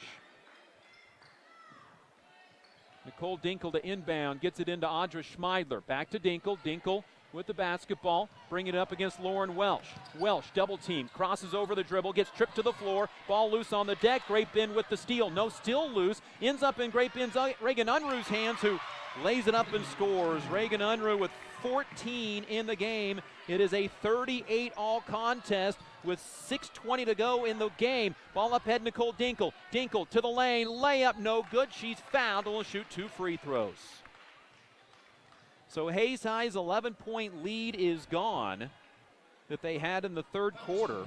Nicole Dinkle to inbound, gets it into Audra Schmeidler. Back to Dinkle. Dinkle with the basketball, bring it up against Lauren Welsh. Welsh double team, crosses over the dribble, gets tripped to the floor, ball loose on the deck. Great Bend with the steal. No, still loose. Ends up in Great Bend's Reagan Unruh's hands, who lays it up and scores. Reagan Unruh with 14 in the game. It is a 38-all contest with 6:20 to go in the game. Ball up head, Nicole Dinkle. Dinkle to the lane, layup no good. She's fouled and will shoot 2 free throws. So Hayes High's 11-point lead is gone that they had in the third quarter.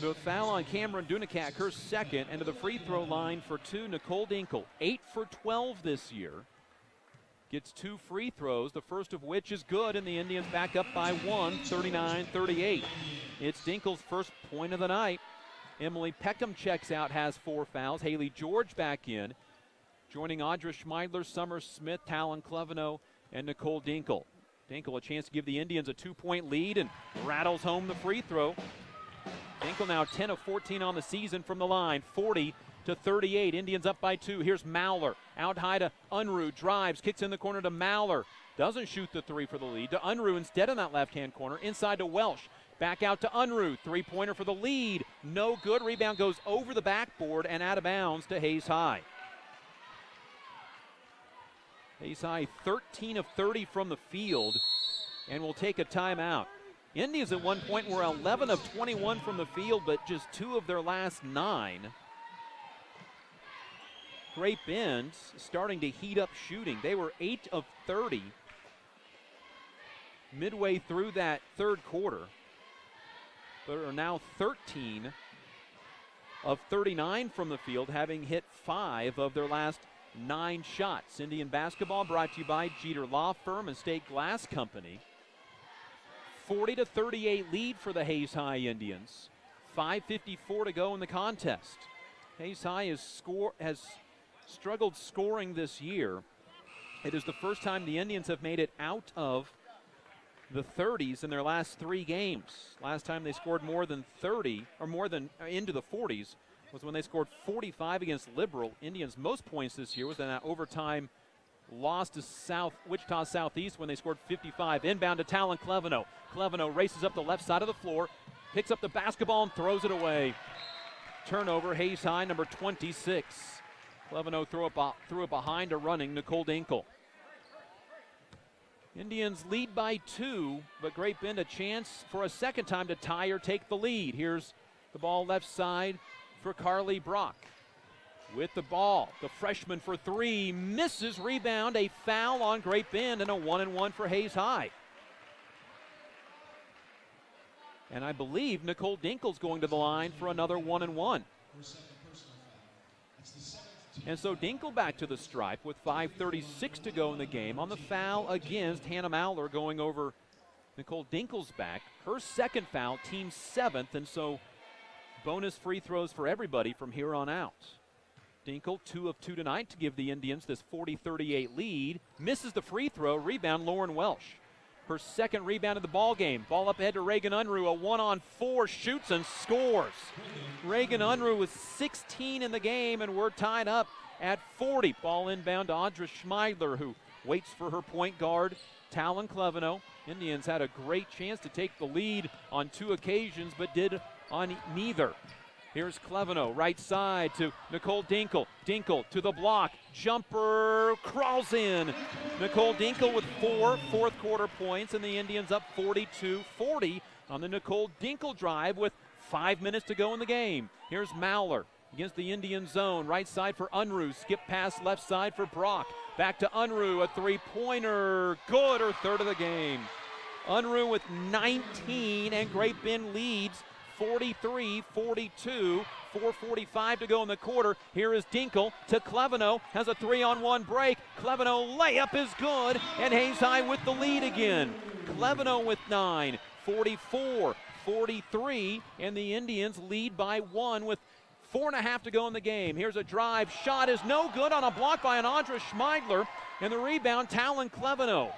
The foul on Cameron Dunikak, her second, and to the free throw line for 2, Nicole Dinkle. 8 for 12 this year. Gets 2 free throws, the first of which is good, and the Indians back up by 1, 39-38. It's Dinkle's first point of the night. Emily Peckham checks out, has 4 fouls. Haley George back in. Joining Audra Schmeidler, Summer Smith, Talon Cleveno, and Nicole Dinkle. Dinkle a chance to give the Indians a 2-point lead and rattles home the free throw. Dinkle now 10 of 14 on the season from the line, 40-38. Indians up by 2. Here's Mauler, out high to Unruh, drives, kicks in the corner to Mauler. Doesn't shoot the 3 for the lead. To Unruh instead in that left-hand corner, inside to Welsh. Back out to Unruh, 3-pointer for the lead. No good, rebound goes over the backboard and out of bounds to Hayes High. Hayes High 13 of 30 from the field and will take a timeout. Indians at one point were 11 of 21 from the field, but just 2 of their last 9. Great Bend starting to heat up shooting. They were 8 of 30 midway through that third quarter, but are now 13 of 39 from the field, having hit 5 of their last 9 shots. Indian basketball brought to you by Jeter Law Firm and State Glass Company. 40-38 lead for the Hayes High Indians. 5:54 to go in the contest. Hayes High has struggled scoring this year. It is the first time the Indians have made it out of the 30s in their last 3 games. Last time they scored more than 30, or more than into the 40s, was when they scored 45 against Liberal. Indians' most points this year was in that overtime loss to Wichita Southeast when they scored 55. Inbound to Talon Cleveno. Cleveno races up the left side of the floor, picks up the basketball and throws it away. Turnover, Hayes High, number 26. Cleveno threw it behind a running Nicole Dinkle. Indians lead by 2, but Great Bend a chance for a second time to tie or take the lead. Here's the ball left side for Carly Brock. With the ball, the freshman for 3, misses, rebound, a foul on Great Bend, and a 1-and-1 for Hayes High. And I believe Nicole Dinkle's going to the line for another 1-and-1. And so Dinkle back to the stripe with 5:36 to go in the game on the foul against Hannah Mauler, going over Nicole Dinkle's back. Her second foul, team 7th, and so bonus free throws for everybody from here on out. Dinkle 2 of 2 tonight to give the Indians this 40-38 lead. Misses the free throw, rebound Lauren Welsh. Her second rebound of the ball game. Ball up ahead to Reagan Unruh, a 1-on-4, shoots and scores. Reagan Unruh with 16 in the game, and we're tied up at 40. Ball inbound to Audra Schmeidler, who waits for her point guard, Talon Cleveno. Indians had a great chance to take the lead on 2 occasions, but did on neither. Here's Cleveno, right side to Nicole Dinkle. Dinkle to the block. Jumper crawls in. Nicole Dinkle with 4 fourth quarter points, and the Indians up 42-40 on the Nicole Dinkle drive with 5 minutes to go in the game. Here's Mauler against the Indian zone. Right side for Unruh. Skip pass left side for Brock. Back to Unruh, a 3-pointer. Good, her third of the game. Unruh with 19, and Great Bend leads 43-42. 4:45 to go in the quarter. Here is Dinkle to Cleveno. Has a 3-on-1 break. Cleveno layup is good, and Hayes High with the lead again. Cleveno with 9. 44-43, and the Indians lead by 1 with 4.5 to go in the game. Here's a drive. Shot is no good on a block by an Andra Schmeidler, and the rebound, Talon Cleveno.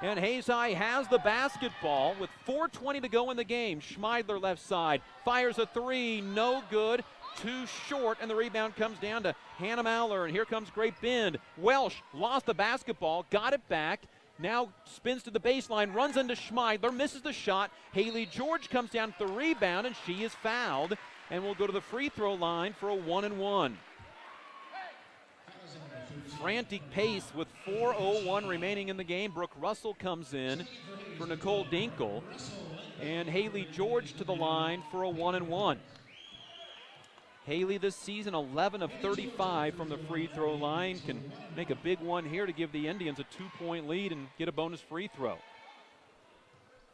And Hayes High has the basketball with 4:20 to go in the game. Schmeidler left side, fires a 3, no good, too short, and the rebound comes down to Hannah Mallor, and here comes Great Bend. Welsh lost the basketball, got it back, now spins to the baseline, runs into Schmeidler, misses the shot. Haley George comes down with the rebound, and she is fouled, and will go to the free throw line for a 1-and-1. Frantic pace with 4:01 remaining in the game. Brooke Russell comes in for Nicole Dinkle, and Haley George to the line for a 1-and-1. Haley this season 11 of 35 from the free throw line, can make a big one here to give the Indians a 2-point lead and get a bonus free throw.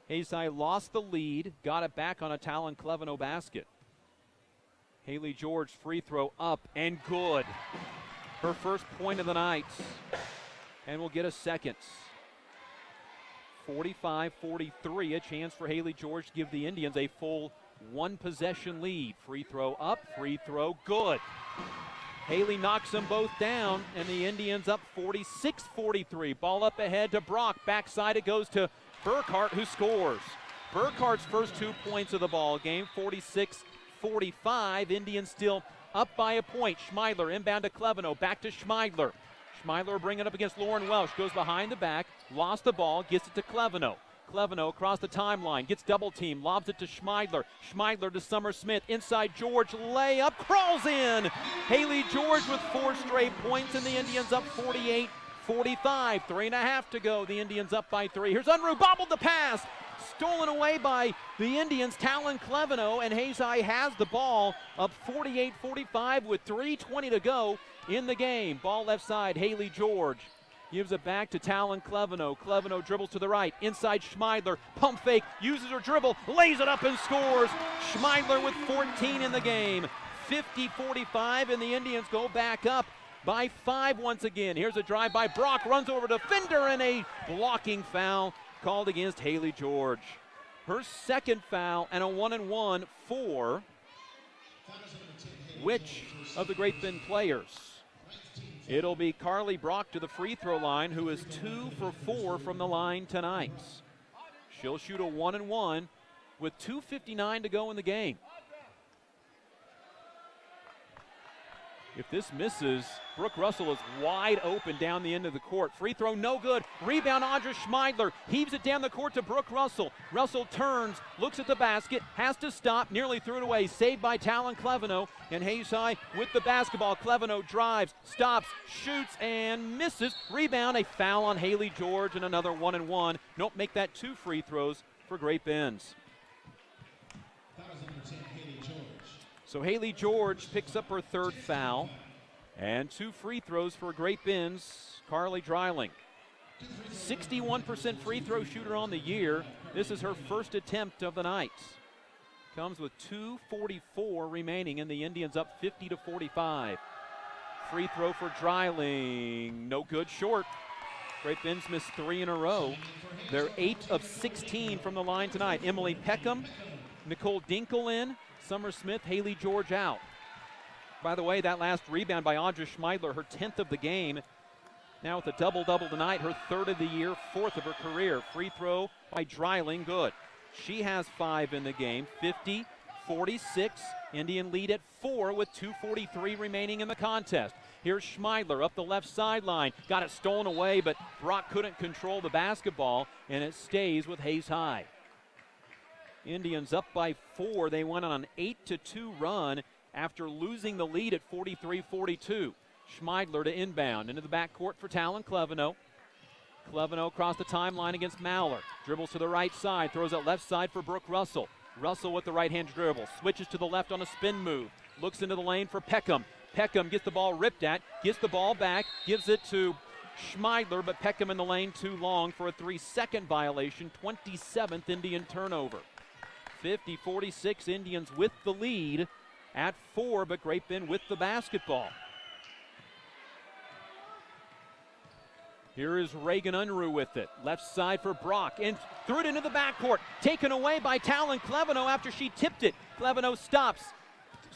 Hayes High lost the lead, got it back on a Talon Cleveno basket. Haley George free throw up and good. Her first point of the night, and will get a second. 45-43, a chance for Haley George to give the Indians a full 1-possession lead. Free throw up, free throw good. Haley knocks them both down, and the Indians up 46-43. Ball up ahead to Brock. Backside it goes to Burkhart, who scores. Burkhart's first 2 points of the ball game, 46-45. Indians still up by a point. Schmeidler inbound to Cleveno. Back to Schmeidler. Schmeidler bringing it up against Lauren Welsh. Goes behind the back. Lost the ball. Gets it to Cleveno. Cleveno across the timeline. Gets double team. Lobs it to Schmeidler. Schmeidler to Summer Smith. Inside George. Layup. Crawls in. Haley George with 4 straight points, and the Indians up 48-45. 3.5 to go. The Indians up by 3. Here's Unruh. Bobbled the pass. Stolen away by the Indians, Talon Cleveno, and Hayes High has the ball up 48-45 with 3:20 to go in the game. Ball left side, Haley George gives it back to Talon Cleveno. Cleveno dribbles to the right, inside Schmeidler, pump fake, uses her dribble, lays it up and scores. Schmeidler with 14 in the game. 50-45, and the Indians go back up by 5 once again. Here's a drive by Brock, runs over to Fender, and a blocking foul called against Haley George. Her second foul, and a 1-and-1 for which of the Great Bend players? It'll be Carly Brock to the free throw line, who is 2 for 4 from the line tonight. She'll shoot a 1-and-1 with 2:59 to go in the game. If this misses, Brooke Russell is wide open down the end of the court. Free throw, no good. Rebound, Andra Schmeidler heaves it down the court to Brooke Russell. Russell turns, looks at the basket, has to stop, nearly threw it away. Saved by Talon Cleveno, and Hayes High with the basketball. Cleveno drives, stops, shoots, and misses. Rebound, a foul on Haley George, and another 1-and-1. Nope, make that 2 free throws for Great Bend. So Haley George picks up her 3rd foul, and 2 free throws for Great Bend's Carly Dreiling. 61% free throw shooter on the year. This is her first attempt of the night. Comes with 2:44 remaining, and the Indians up 50-45. Free throw for Dreiling, no good, short. Great Bend's missed 3 in a row. They're 8 of 16 from the line tonight. Emily Peckham, Nicole Dinkle in, Summer Smith, Haley George out. By the way, that last rebound by Andra Schmeidler, her 10th of the game. Now with a double-double tonight, her 3rd of the year, 4th of her career. Free throw by Dreiling, good. She has 5 in the game, 50-46. Indian lead at 4 with 2:43 remaining in the contest. Here's Schmeidler up the left sideline. Got it stolen away, but Brock couldn't control the basketball, and it stays with Hayes High. Indians up by 4. They went on an 8-2 run after losing the lead at 43-42. Schmeidler to inbound into the backcourt for Talon Cleveno. Cleveno across the timeline against Mallor. Dribbles to the right side, throws it left side for Brooke Russell. Russell with the right-hand dribble, switches to the left on a spin move. Looks into the lane for Peckham. Peckham gets the ball ripped at, gets the ball back, gives it to Schmeidler, but Peckham in the lane too long for a 3-second violation. 27th Indian turnover. 50-46, Indians with the lead at 4, but Great Bend with the basketball. Here is Reagan Unruh with it. Left side for Brock, and threw it into the backcourt. Taken away by Talon Cleveno after she tipped it. Cleveno stops,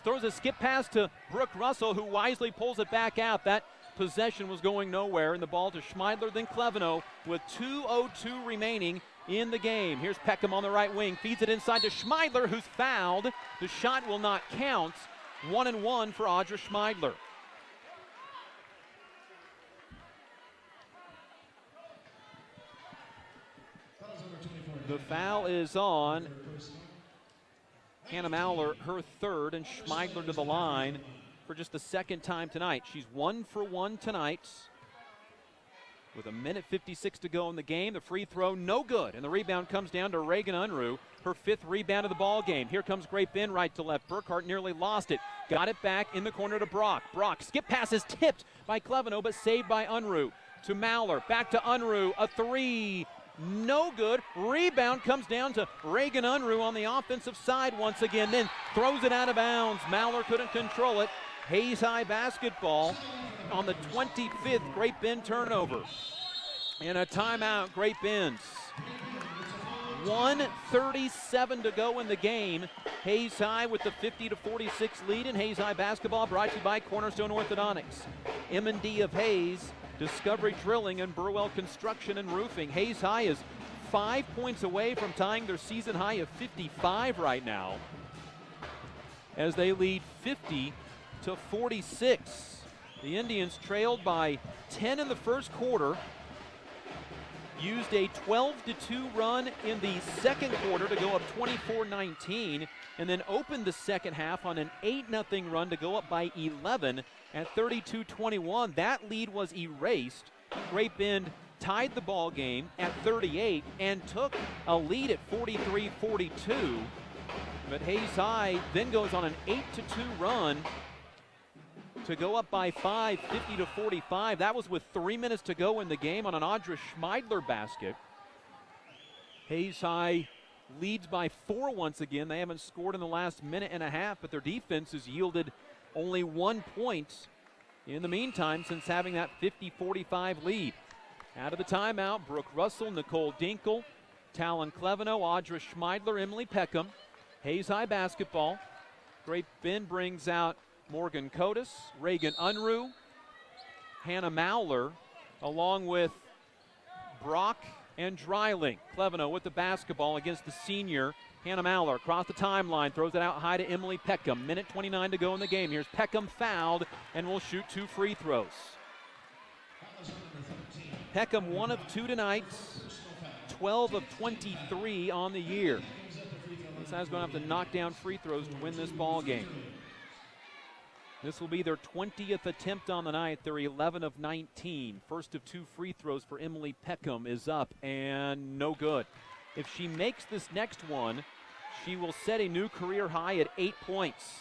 throws a skip pass to Brooke Russell, who wisely pulls it back out. That possession was going nowhere, and the ball to Schmeidler, then Cleveno with 2:02 remaining in the game. Here's Peckham on the right wing, feeds it inside to Schmeidler, who's fouled. The shot will not count. 1-1 for Audra Schmeidler. The foul is on Hannah Mauler, her third, and Schmeidler to the line for just the second time tonight. She's 1 for 1 tonight. With 1:56 to go in the game, the free throw no good, and the rebound comes down to Reagan Unruh, her 5th rebound of the ball game. Here comes Great Bend right to left. Burkhart nearly lost it. Got it back in the corner to Brock. Brock, skip pass is tipped by Cleveno, but saved by Unruh. To Mauler, back to Unruh, a 3. No good. Rebound comes down to Reagan Unruh on the offensive side once again, then throws it out of bounds. Mauler couldn't control it. Hayes High basketball on the 25th Great Bend turnover. And a timeout, Great Bend. 1:37 to go in the game. Hayes High with the 50-46 lead in Hayes High basketball, brought to you by Cornerstone Orthodontics, M&D of Hayes, Discovery Drilling, and Burwell Construction and Roofing. Hayes High is 5 points away from tying their season high of 55 right now, as they lead 50-46. The Indians trailed by 10 in the first quarter, used a 12-2 run in the second quarter to go up 24-19, and then opened the second half on an 8-0 run to go up by 11 at 32-21. That lead was erased. Great Bend tied the ball game at 38 and took a lead at 43-42. But Hayes High then goes on an 8-2 run to go up by 5, 50-45. That was with 3 minutes to go in the game on an Audra Schmeidler basket. Hayes High leads by 4 once again. They haven't scored in the last minute and a half, but their defense has yielded only 1 point in the meantime since having that 50-45 lead. Out of the timeout, Brooke Russell, Nicole Dinkle, Talon Cleveno, Audra Schmeidler, Emily Peckham. Hayes High basketball. Great Bend brings out Morgan Cotis, Reagan Unruh, Hannah Mauler, along with Brock and Dreiling. Cleveno with the basketball against the senior Hannah Mauler. Across the timeline, throws it out high to Emily Peckham. 1:29 to go in the game. Here's Peckham fouled and will shoot 2 free throws. Peckham 1 of 2 tonight, 12 of 23 on the year. This guy's going to have to knock down free throws to win this ball game. This will be their 20th attempt on the night. They're 11 of 19. First of 2 free throws for Emily Peckham is up and no good. If she makes this next one, she will set a new career high at 8 points.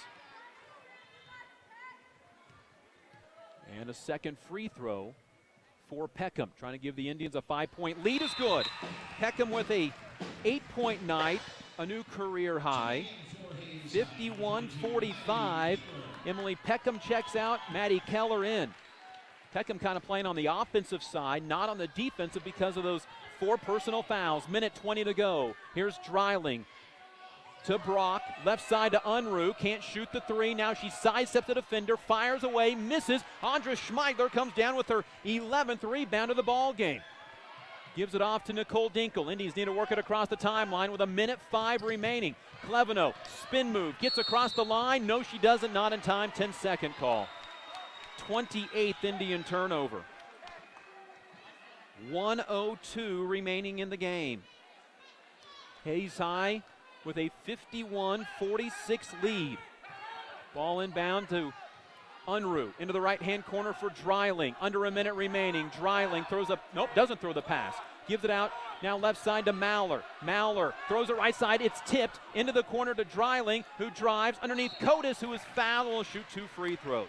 And a second free throw for Peckham, trying to give the Indians a 5-point lead is good. Peckham with a 8-point night, a new career high. 51-45. Emily Peckham checks out, Maddie Keller in. Peckham kind of playing on the offensive side, not on the defensive because of those 4 personal fouls. 1:20 to go. Here's Dreiling to Brock, left side to Unruh, can't shoot the 3. Now she sidesteps the defender, fires away, misses. Audra Schmeidler comes down with her 11th rebound of the ball game. Gives it off to Nicole Dinkle. Indians need to work it across the timeline with 1:05 remaining. Cleveno, spin move, gets across the line. No, she doesn't, not in time. 10-second call. 28th Indian turnover. 1:02 remaining in the game. Hayes High with a 51-46 lead. Ball inbound to Unruh into the right-hand corner for Dreiling. Under a minute remaining. Dreiling throws up, nope, doesn't throw the pass. Gives it out now left side to Mauler. Mauler throws it right side. It's tipped into the corner to Dreiling, who drives underneath Cotis, who is fouled, will shoot 2 free throws.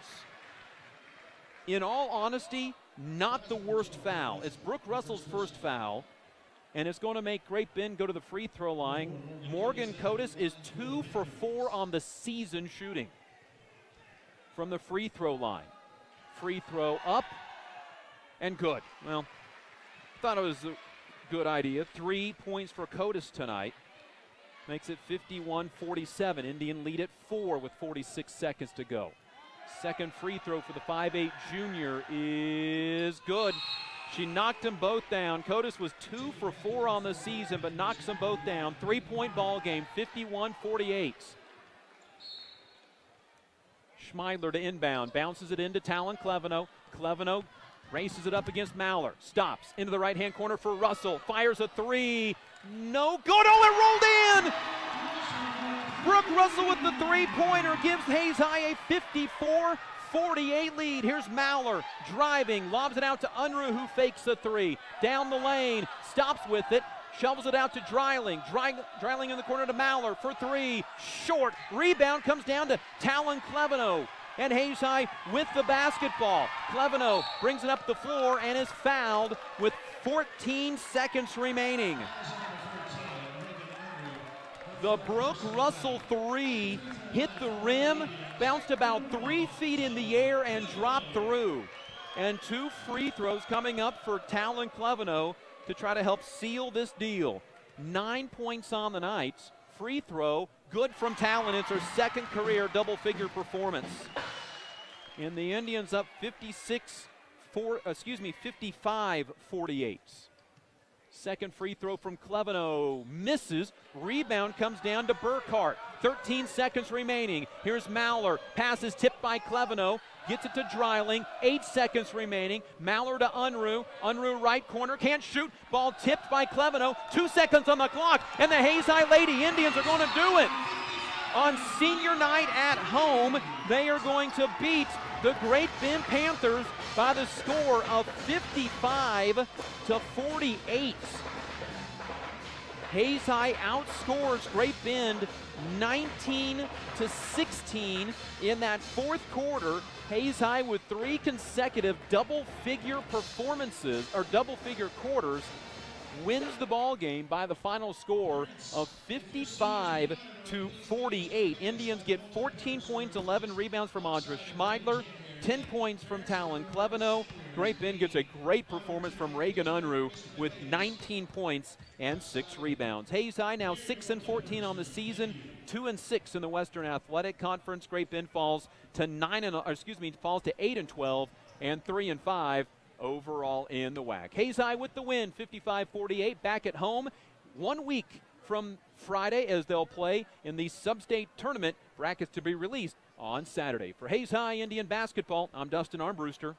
In all honesty, not the worst foul. It's Brooke Russell's first foul. and it's going to make Great Bend go to the free throw line. Morgan Cotis is 2 for 4 on the season shooting from the free throw line. Free throw up and good. Well, thought it was a good idea. 3 points for Cotis tonight. Makes it 51-47. Indian lead at 4 with 46 seconds to go. Second free throw for the 5'8 junior is good. She knocked them both down. Cotis was 2 for 4 on the season, but knocks them both down. 3-point ball game, 51-48. Schmeidler to inbound, bounces it into Talon Cleveno. Cleveno races it up against Mallor. Stops into the right-hand corner for Russell. Fires a 3. No good. Oh, it rolled in! Brooke Russell with the three-pointer gives Hayes High a 54-48 lead. Here's Mallor driving, lobs it out to Unruh, who fakes the 3. Down the lane, stops with it, shovels it out to Dreiling. Dreiling in the corner to Mallor for 3. Short. Rebound comes down to Talon Cleveno. And Hayes High with the basketball. Cleveno brings it up the floor and is fouled with 14 seconds remaining. The Brooke Russell 3 hit the rim, bounced about 3 feet in the air and dropped through. And 2 free throws coming up for Talon Cleveno to try to help seal this deal. 9 points on the night. Free throw, good from Talon. It's her second career double-figure performance. And the Indians up 55-48. Second free throw from Cleveno misses. Rebound comes down to Burkhart. 13 seconds remaining. Here's Mallor. Pass is tipped by Cleveno. Gets it to Dreiling. 8 seconds remaining. Mallor to Unruh. Unruh right corner. Can't shoot. Ball tipped by Cleveno. 2 seconds on the clock. And the Hayes High Lady Indians are going to do it. On senior night at home, they are going to beat the Great Bend Panthers by the score of 55-48. Hayes High outscores Great Bend 19-16 in that fourth quarter. Hayes High with 3 consecutive double-figure performances, or double-figure quarters, wins the ball game by the final score of 55-48. Indians get 14 points, 11 rebounds from Audra Schmeidler, 10 points from Talon Cleveno. Great Bend gets a great performance from Reagan Unruh with 19 points and 6 rebounds. Hayes High now 6-14 on the season, 2-6 in the Western Athletic Conference. Great Bend falls to 8-12 and 3-5. Overall in the WAC. Hayes High with the win, 55-48, back at home 1 week from Friday as they'll play in the sub-state tournament. Brackets to be released on Saturday. For Hayes High Indian basketball, I'm Dustin Armbruster.